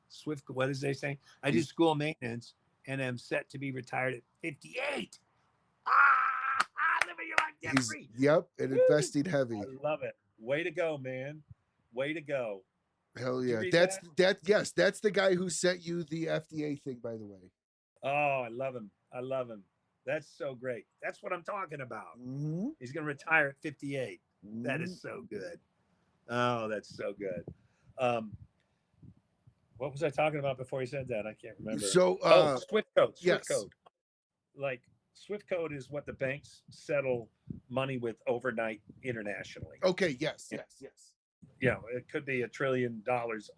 Swift, what is they saying? I do school maintenance and am set to be retired at 58. Living your life debt free. Yep, and investing heavy. I love it. Way to go, man. Way to go. Hell yeah. Yes, that's the guy who sent you the FDA thing, by the way. Oh, I love him. I love him. That's so great. That's what I'm talking about. Mm-hmm. He's going to retire at 58. Mm-hmm. That is so good. Oh, that's so good. What was I talking about before he said that? I can't remember. So, Swift code. Yes. Code. Like Swift code is what the banks settle money with overnight internationally. Okay. Yes. Yeah, it could be $1 trillion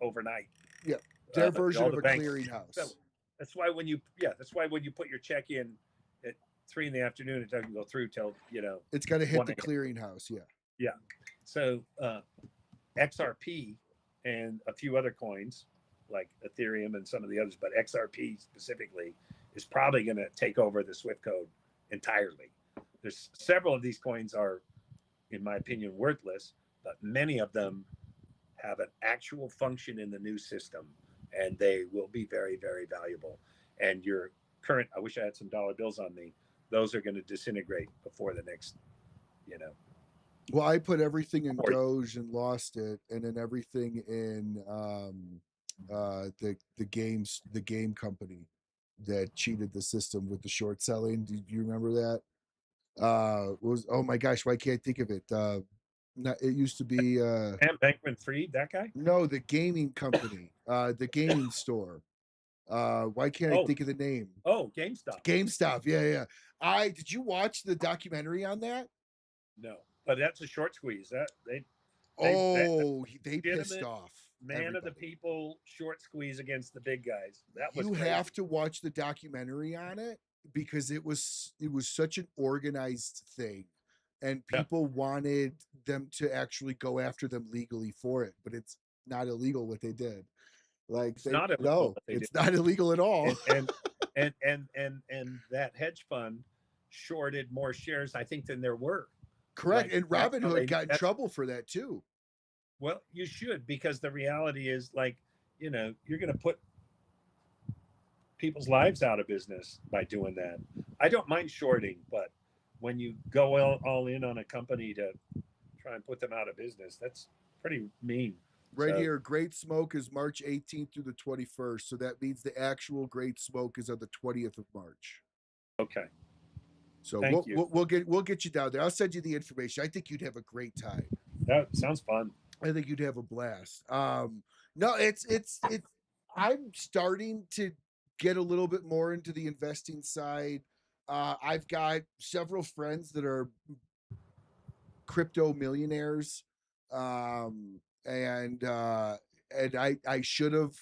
overnight. Yeah, their version of a clearinghouse. So that's why when you put your check in at 3 p.m, it doesn't go through till it's got to hit the clearinghouse. Yeah. Yeah. So XRP and a few other coins like Ethereum and some of the others, but XRP specifically is probably going to take over the Swift code entirely. There's several of these coins are, in my opinion, worthless, but many of them have an actual function in the new system, and they will be very, very valuable. And your current, I wish I had some dollar bills on me, those are going to disintegrate before the next, Well, I put everything in Doge and lost it, and then everything in the game company that cheated the system with the short selling. Do you remember that? Oh my gosh, why can't I think of it? It used to be Sam Bankman-Fried, that guy? No, the gaming company, the gaming store. Why can't I think of the name? Oh, GameStop. GameStop, yeah. Did you watch the documentary on that? No, but that's a short squeeze. They pissed off. Man of the people, short squeeze against the big guys. That was. You crazy. have to watch the documentary on it because it was such an organized thing, and people wanted them to actually go after them legally for it, but it's not illegal what they did. Like it's not illegal. It's not illegal at all. And that hedge fund shorted more shares, I think, than there were. Correct. And Robinhood got in trouble for that too. Well, you should, because the reality is, you're going to put people's lives out of business by doing that. I don't mind shorting, but when you go all in on a company to try and put them out of business, that's pretty mean. Right here, Great Smoke is March 18th through the 21st. So that means the actual Great Smoke is on the 20th of March. Okay. So we'll get you down there. I'll send you the information. I think you'd have a great time. That sounds fun. I think you'd have a blast. No, it's I'm starting to get a little bit more into the investing side. I've got several friends that are crypto millionaires. And I should have.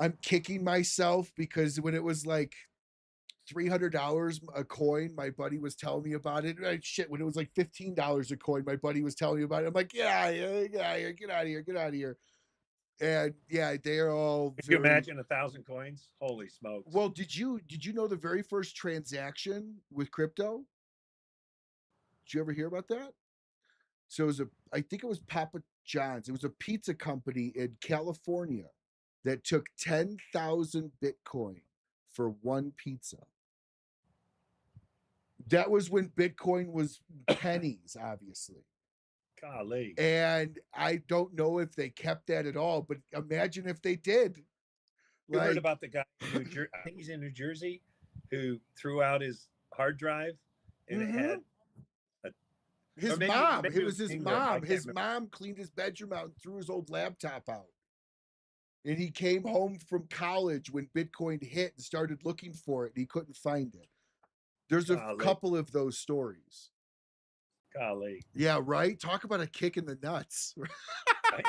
I'm kicking myself because when it was like $300 a coin, my buddy was telling me about it. When it was like $15 a coin, my buddy was telling me about it. I'm like, get out of here. And yeah, they're all. Can you imagine 1,000 coins? Holy smokes! Well, did you know the very first transaction with crypto? Did you ever hear about that? So it was I think it was Papa John's. It was a pizza company in California that took 10,000 Bitcoin for one pizza. That was when Bitcoin was pennies, obviously. Golly. And I don't know if they kept that at all, but imagine if they did. You heard about the guy in New Jersey, I think he's in New Jersey, who threw out his hard drive and it had his mom. It was his mom. His mom cleaned his bedroom out and threw his old laptop out. And he came home from college when Bitcoin hit and started looking for it, and he couldn't find it. There's a couple of those stories. Golly. Yeah, right? Talk about a kick in the nuts. Right? Right?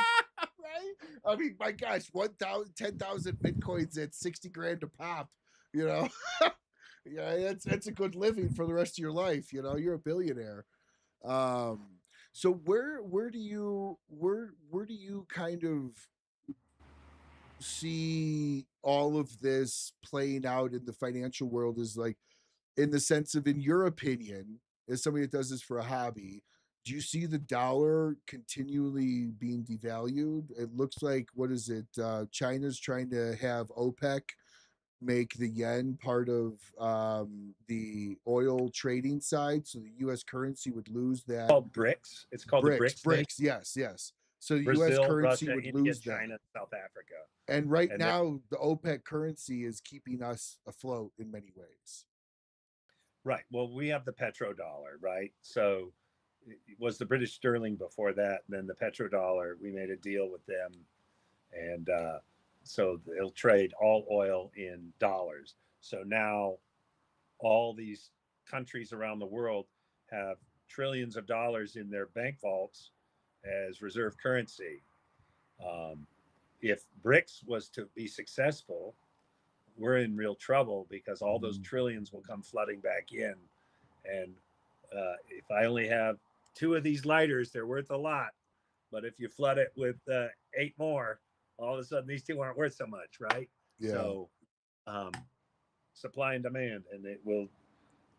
I mean, my gosh, 10,000 Bitcoins at 60 grand a pop, you know? Yeah, that's a good living for the rest of your life, you know? You're a billionaire. So where do you kind of see all of this playing out in the financial world, is like, in the sense of, in your opinion, as somebody that does this for a hobby, do you see the dollar continually being devalued? It looks like, what is it? China's trying to have OPEC make the yen part of the oil trading side, so the U.S. currency would lose that. Called BRICS. It's called the BRICS. BRICS. Yes. So the Brazil, U.S. currency Russia, would India, lose China, that. South Africa. And now the OPEC currency is keeping us afloat in many ways. Right. Well, we have the petrodollar, right? So it was the British sterling before that, and then the petrodollar. We made a deal with them, and so they'll trade all oil in dollars. So now all these countries around the world have trillions of dollars in their bank vaults as reserve currency. If BRICS was to be successful, we're in real trouble, because all those trillions will come flooding back in. And if I only have 2 of these lighters, they're worth a lot. But if you flood it with 8 more, all of a sudden these 2 aren't worth so much, right? Yeah. So supply and demand, and it will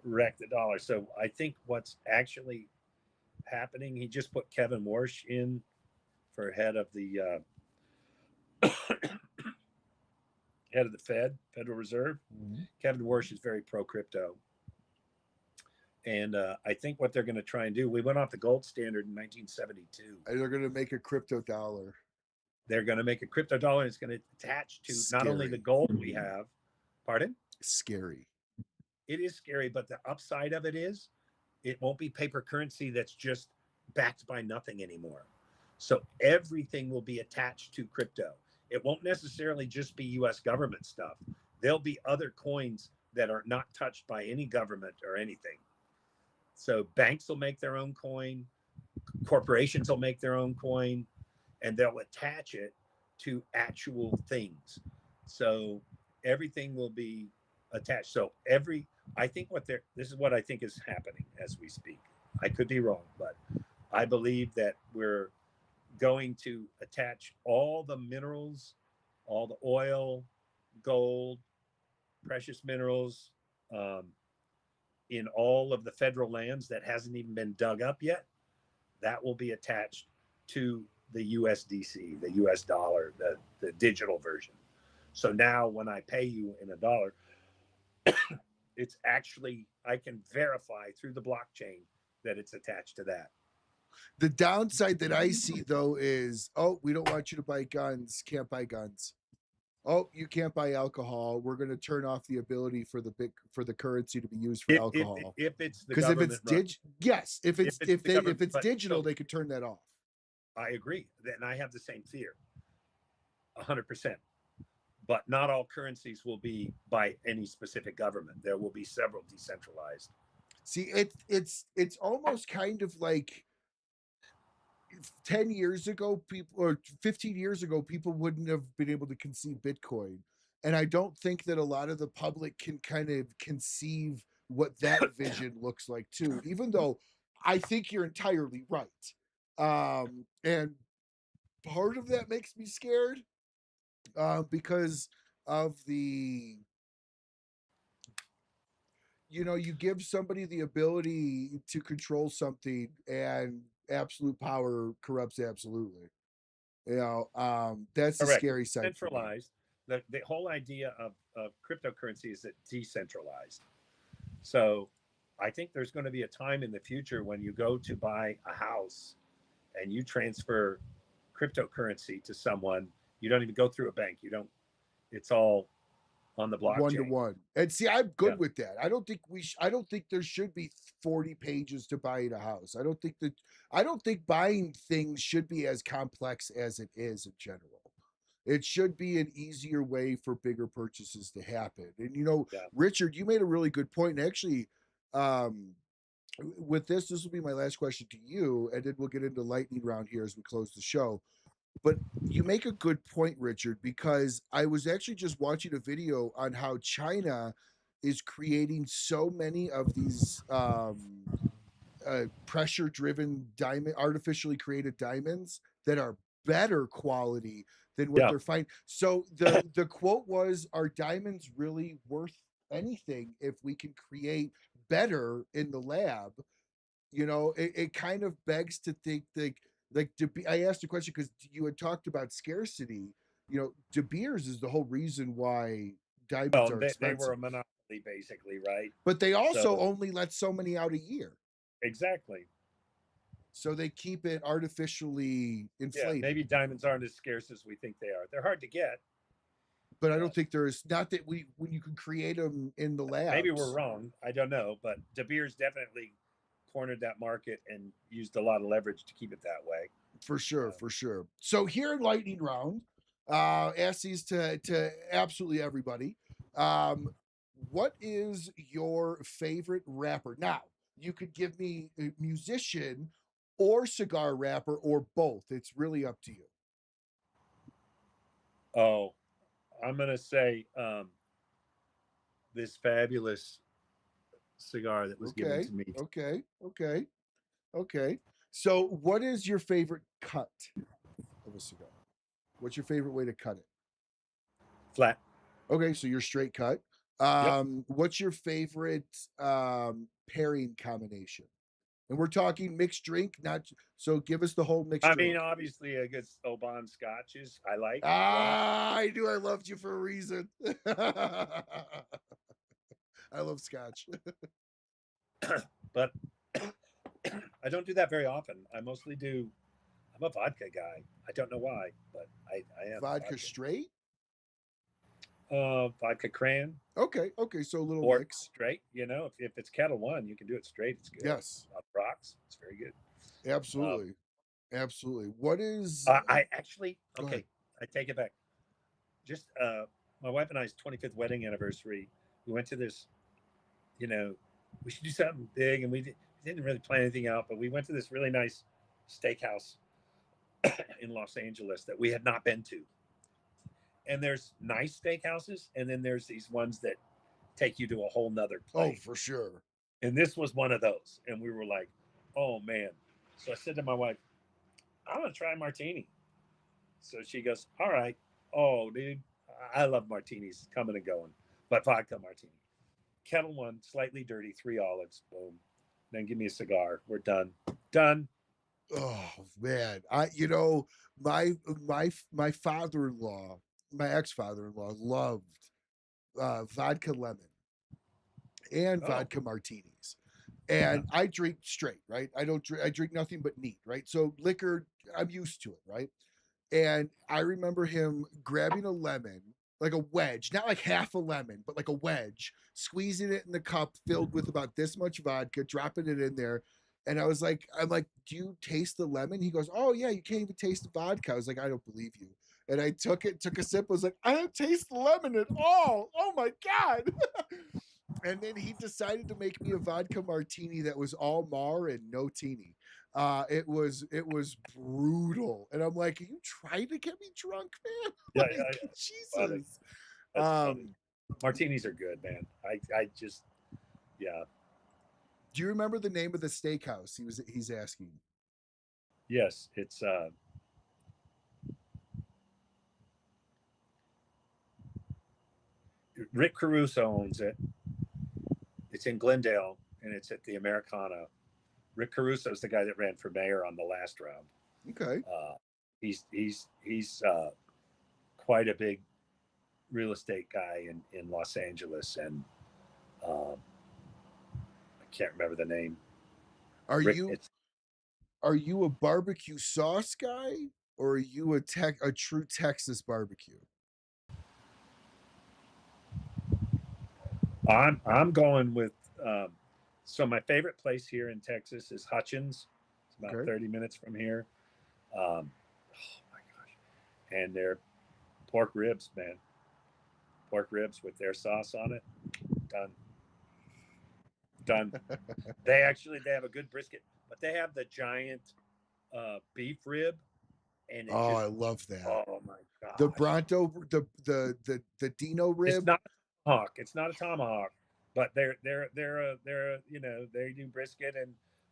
wreck the dollar. So I think what's actually happening, he just put Kevin Warsh in for head of the head of the Federal Reserve. Kevin Warsh is very pro crypto. And I think what they're going to try and do, we went off the gold standard in 1972. And they're going to make a crypto dollar. They're going to make a crypto dollar, and it's going to attach to not only the gold we have. Pardon? Scary. It is scary, but the upside of it is it won't be paper currency that's just backed by nothing anymore. So everything will be attached to crypto. It won't necessarily just be U.S. government stuff. There'll be other coins that are not touched by any government or anything. So banks will make their own coin, corporations will make their own coin, and they'll attach it to actual things. So everything will be attached. So I think this is what I think is happening as we speak. I could be wrong, but I believe that we're going to attach all the minerals, all the oil, gold, precious minerals, in all of the federal lands that hasn't even been dug up yet. That will be attached to the USDC, the US dollar, the digital version. So now when I pay you in a dollar, it's actually, I can verify through the blockchain that it's attached to that. The downside that I see, though, is, we don't want you to buy guns. Can't buy guns. You can't buy alcohol. We're going to turn off the ability for the currency to be used for alcohol. If it's the because if it's digital, so they could turn that off. I agree, and I have the same fear, 100%. But not all currencies will be by any specific government. There will be several decentralized. See, it's almost kind of like 10 years ago, people, or 15 years ago, people wouldn't have been able to conceive Bitcoin. And I don't think that a lot of the public can kind of conceive what that vision looks like too, even though I think you're entirely right. And part of that makes me scared, because of the, you give somebody the ability to control something, and absolute power corrupts absolutely. That's the Correct. scary side. Centralized. The whole idea of cryptocurrency is that decentralized. So I think there's going to be a time in the future when you go to buy a house and you transfer cryptocurrency to someone. You don't even go through a bank. It's all on the blockchain. 1-to-1. And see, I'm good with that. I don't think there should be 40 pages to buy a house. I don't think buying things should be as complex as it is in general. It should be an easier way for bigger purchases to happen. And Yeah. Richard, you made a really good point. And actually, with this will be my last question to you, and then we'll get into lightning round here as we close the show. But you make a good point, Richard, because I was actually just watching a video on how China is creating so many of these pressure driven diamond, artificially created diamonds that are better quality than what Yeah. they're finding. So the quote was, are diamonds really worth anything if we can create better in the lab? It kind of begs to think, I asked a question because you had talked about scarcity. De Beers is the whole reason why diamonds Well, are they were expensive, a monopoly, basically, right? but they also So only let so many out a year. exactly. So they keep it artificially Yeah, inflated. maybe diamonds aren't as scarce as we think they are. They're hard to get. But I don't think there's, not that when you can create them in the labs. Maybe we're wrong. I don't know, but De Beers definitely cornered that market and used a lot of leverage to keep it that way. For sure, for sure. So here in lightning round, ask these to absolutely everybody. What is your favorite rapper? Now, you could give me a musician or cigar rapper or both. It's really up to you. Oh, I'm gonna say this fabulous cigar that was given to me. Okay. So, what is your favorite cut of a cigar? What's your favorite way to cut it? Flat. Okay, so you're straight cut. What's your favorite pairing combination? And we're talking mixed drink, not so. Give us the whole mixed I drink. mean, obviously, a good Oban scotches I like. I knew I loved you for a reason. I love scotch. But I don't do that very often. I mostly do. I'm a vodka guy. I don't know why, but I am Vodka straight. Vodka cran. Okay, so a little Or mix. straight. If it's Kettle One, you can do it straight. It's good. Yes, on rocks. It's very good. Absolutely. What is? I actually okay. I take it back. Just my wife and I's 25th wedding anniversary. We went to this. We should do something big, and we didn't really plan anything out, but we went to this really nice steakhouse in Los Angeles that we had not been to. And there's nice steakhouses, and then there's these ones that take you to a whole nother place. Oh, for sure. And this was one of those. And we were like, oh, man. So I said to my wife, I'm going to try a martini. So she goes, all right. Oh, dude, I love martinis coming and going, but vodka martini. Kettle One, slightly dirty, 3 olives, boom. Then give me a cigar. We're done. Done. Oh man, my father-in-law, my ex-father-in-law loved vodka lemon and vodka martinis, and I drink straight, right? I drink nothing but neat, right? So liquor, I'm used to it, right? And I remember him grabbing a lemon, like a wedge, not like half a lemon, but like a wedge, squeezing it in the cup filled with about this much vodka, dropping it in there. And I'm like, do you taste the lemon? He goes, oh yeah, you can't even taste the vodka. I was like, I don't believe you. And I took a sip, was like, I don't taste the lemon at all. Oh my God. And then he decided to make me a vodka martini that was all mar and no teeny. It was brutal, and I'm like, are you trying to get me drunk, man? Yeah, Jesus. Martinis are good, man. I just, yeah. Do you remember the name of the steakhouse? He's asking. Yes, it's Rick Caruso owns it. It's in Glendale, and it's at the Americana. Rick Caruso is the guy that ran for mayor on the last round. Okay. He's quite a big real estate guy in Los Angeles, and I can't remember the name. Are you a barbecue sauce guy, or are you a true Texas barbecue? I'm going with so my favorite place here in Texas is Hutchins. It's about 30 minutes from here. Oh my gosh. And their pork ribs, man. Pork ribs with their sauce on it. Done. They have a good brisket, but they have the giant beef rib, and it Oh, just, I love that. oh my god. The Bronto, the Dino rib. It's not a tomahawk. It's not a tomahawk, but they're you know, they do brisket,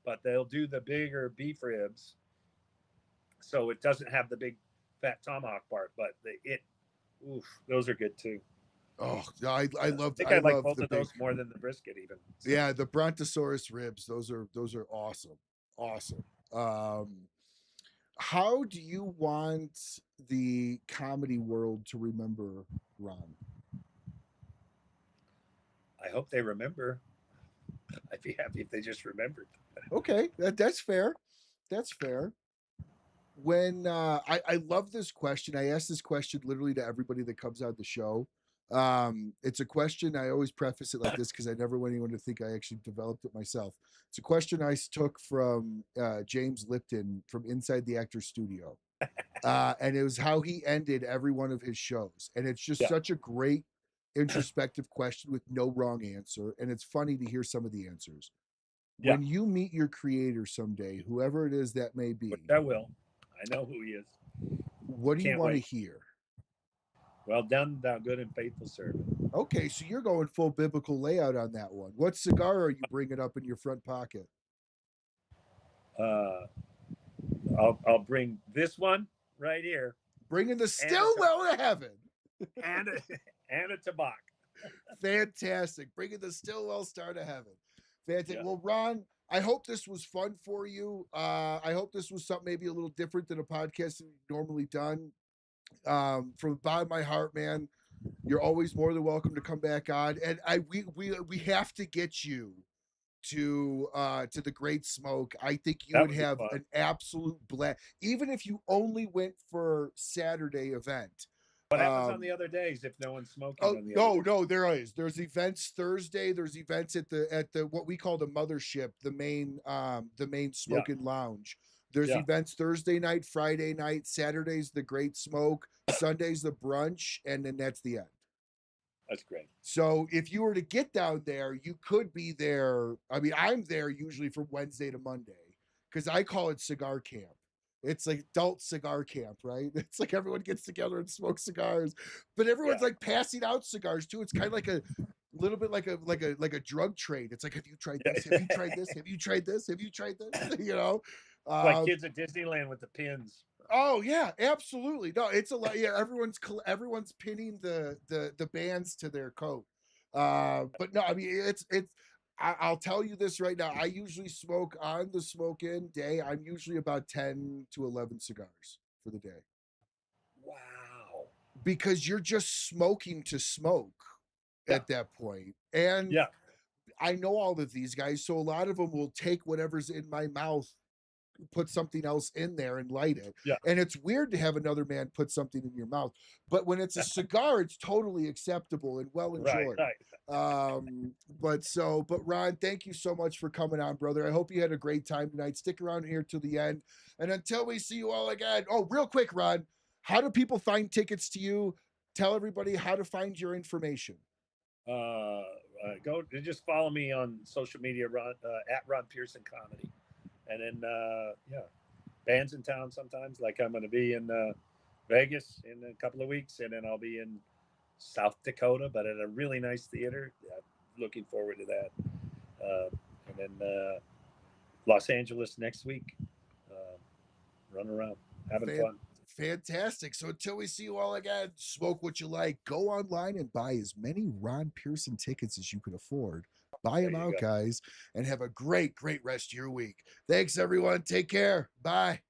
but they'll do the bigger beef ribs, so it doesn't have the big fat tomahawk part, but those are good too. Oh, I love. I think I like love both the of those more than the brisket, even. So. Yeah, the Brontosaurus ribs. Those are awesome. Awesome. How do you want the comedy world to remember Ron? I hope they remember. I'd be happy if they just remembered. Okay, that's fair. That's fair. When I love this question. I ask this question literally to everybody that comes on the show. It's a question. I always preface it like this because I never want anyone to think I actually developed it myself. It's a question I took from James Lipton from Inside the Actors Studio. And it was how he ended every one of his shows. And it's just such a great introspective question with no wrong answer. And it's funny to hear some of the answers. Yeah. When you meet your creator someday, whoever it is that may be. I will. I know who he is. What do you want to hear? Well done, thou good and faithful servant. Okay, so you're going full biblical layout on that one. What cigar are you bringing up in your front pocket? I'll bring this one right here. Bringing the Stillwell to heaven. And a tobacco. Fantastic. Bringing the Stillwell Star to heaven. Fantastic. Yeah. Well, Ron, I hope this was fun for you. I hope this was something maybe a little different than a podcast we've normally done. From the bottom of my heart, man, you're always more than welcome to come back on. And we have to get you to the Great Smoke. I think you would have an absolute blast, even if you only went for Saturday event. What happens on the other days if no one's smoking? No, there is. There's events Thursday. There's events at the what we call the mothership, the main smoking lounge. There's events Thursday night, Friday night, Saturday's the Great Smoke, Sunday's the brunch, and then that's the end. That's great. So if you were to get down there, you could be there. I mean, I'm there usually from Wednesday to Monday because I call it cigar camp. It's like adult cigar camp, right? It's like everyone gets together and smokes cigars, but everyone's like passing out cigars too. It's kind of like a little bit like a drug trade. It's like, have you tried this? Have you tried this? Have you tried this? Have you tried this? You know, like kids at Disneyland with the pins. Oh yeah, absolutely. No, it's a lot. Yeah, everyone's pinning the bands to their coat. But no, I mean it's. I'll tell you this right now. I usually smoke on the smoke-in day. I'm usually about 10 to 11 cigars for the day. Wow. Because you're just smoking to smoke at that point. And I know all of these guys, so a lot of them will take whatever's in my mouth, put something else in there and light it. Yeah. And it's weird to have another man put something in your mouth. But when it's a cigar, it's totally acceptable and well enjoyed. Right. But Ron, thank you so much for coming on, brother. I hope you had a great time tonight. Stick around here till the end. And until we see you all again. Oh, real quick, Ron, how do people find tickets to you? Tell everybody how to find your information. Go just follow me on social media, at Ron Pearson Comedy. And then, bands in town sometimes. Like I'm going to be in Vegas in a couple of weeks, and then I'll be in South Dakota, but at a really nice theater. Looking forward to that. And then Los Angeles next week. Run around, having fun. Fantastic. So until we see you all again, smoke what you like. Go online and buy as many Ron Pearson tickets as you can afford. Buy them out, guys, and have a great rest of your week. Thanks, everyone. Take care. Bye.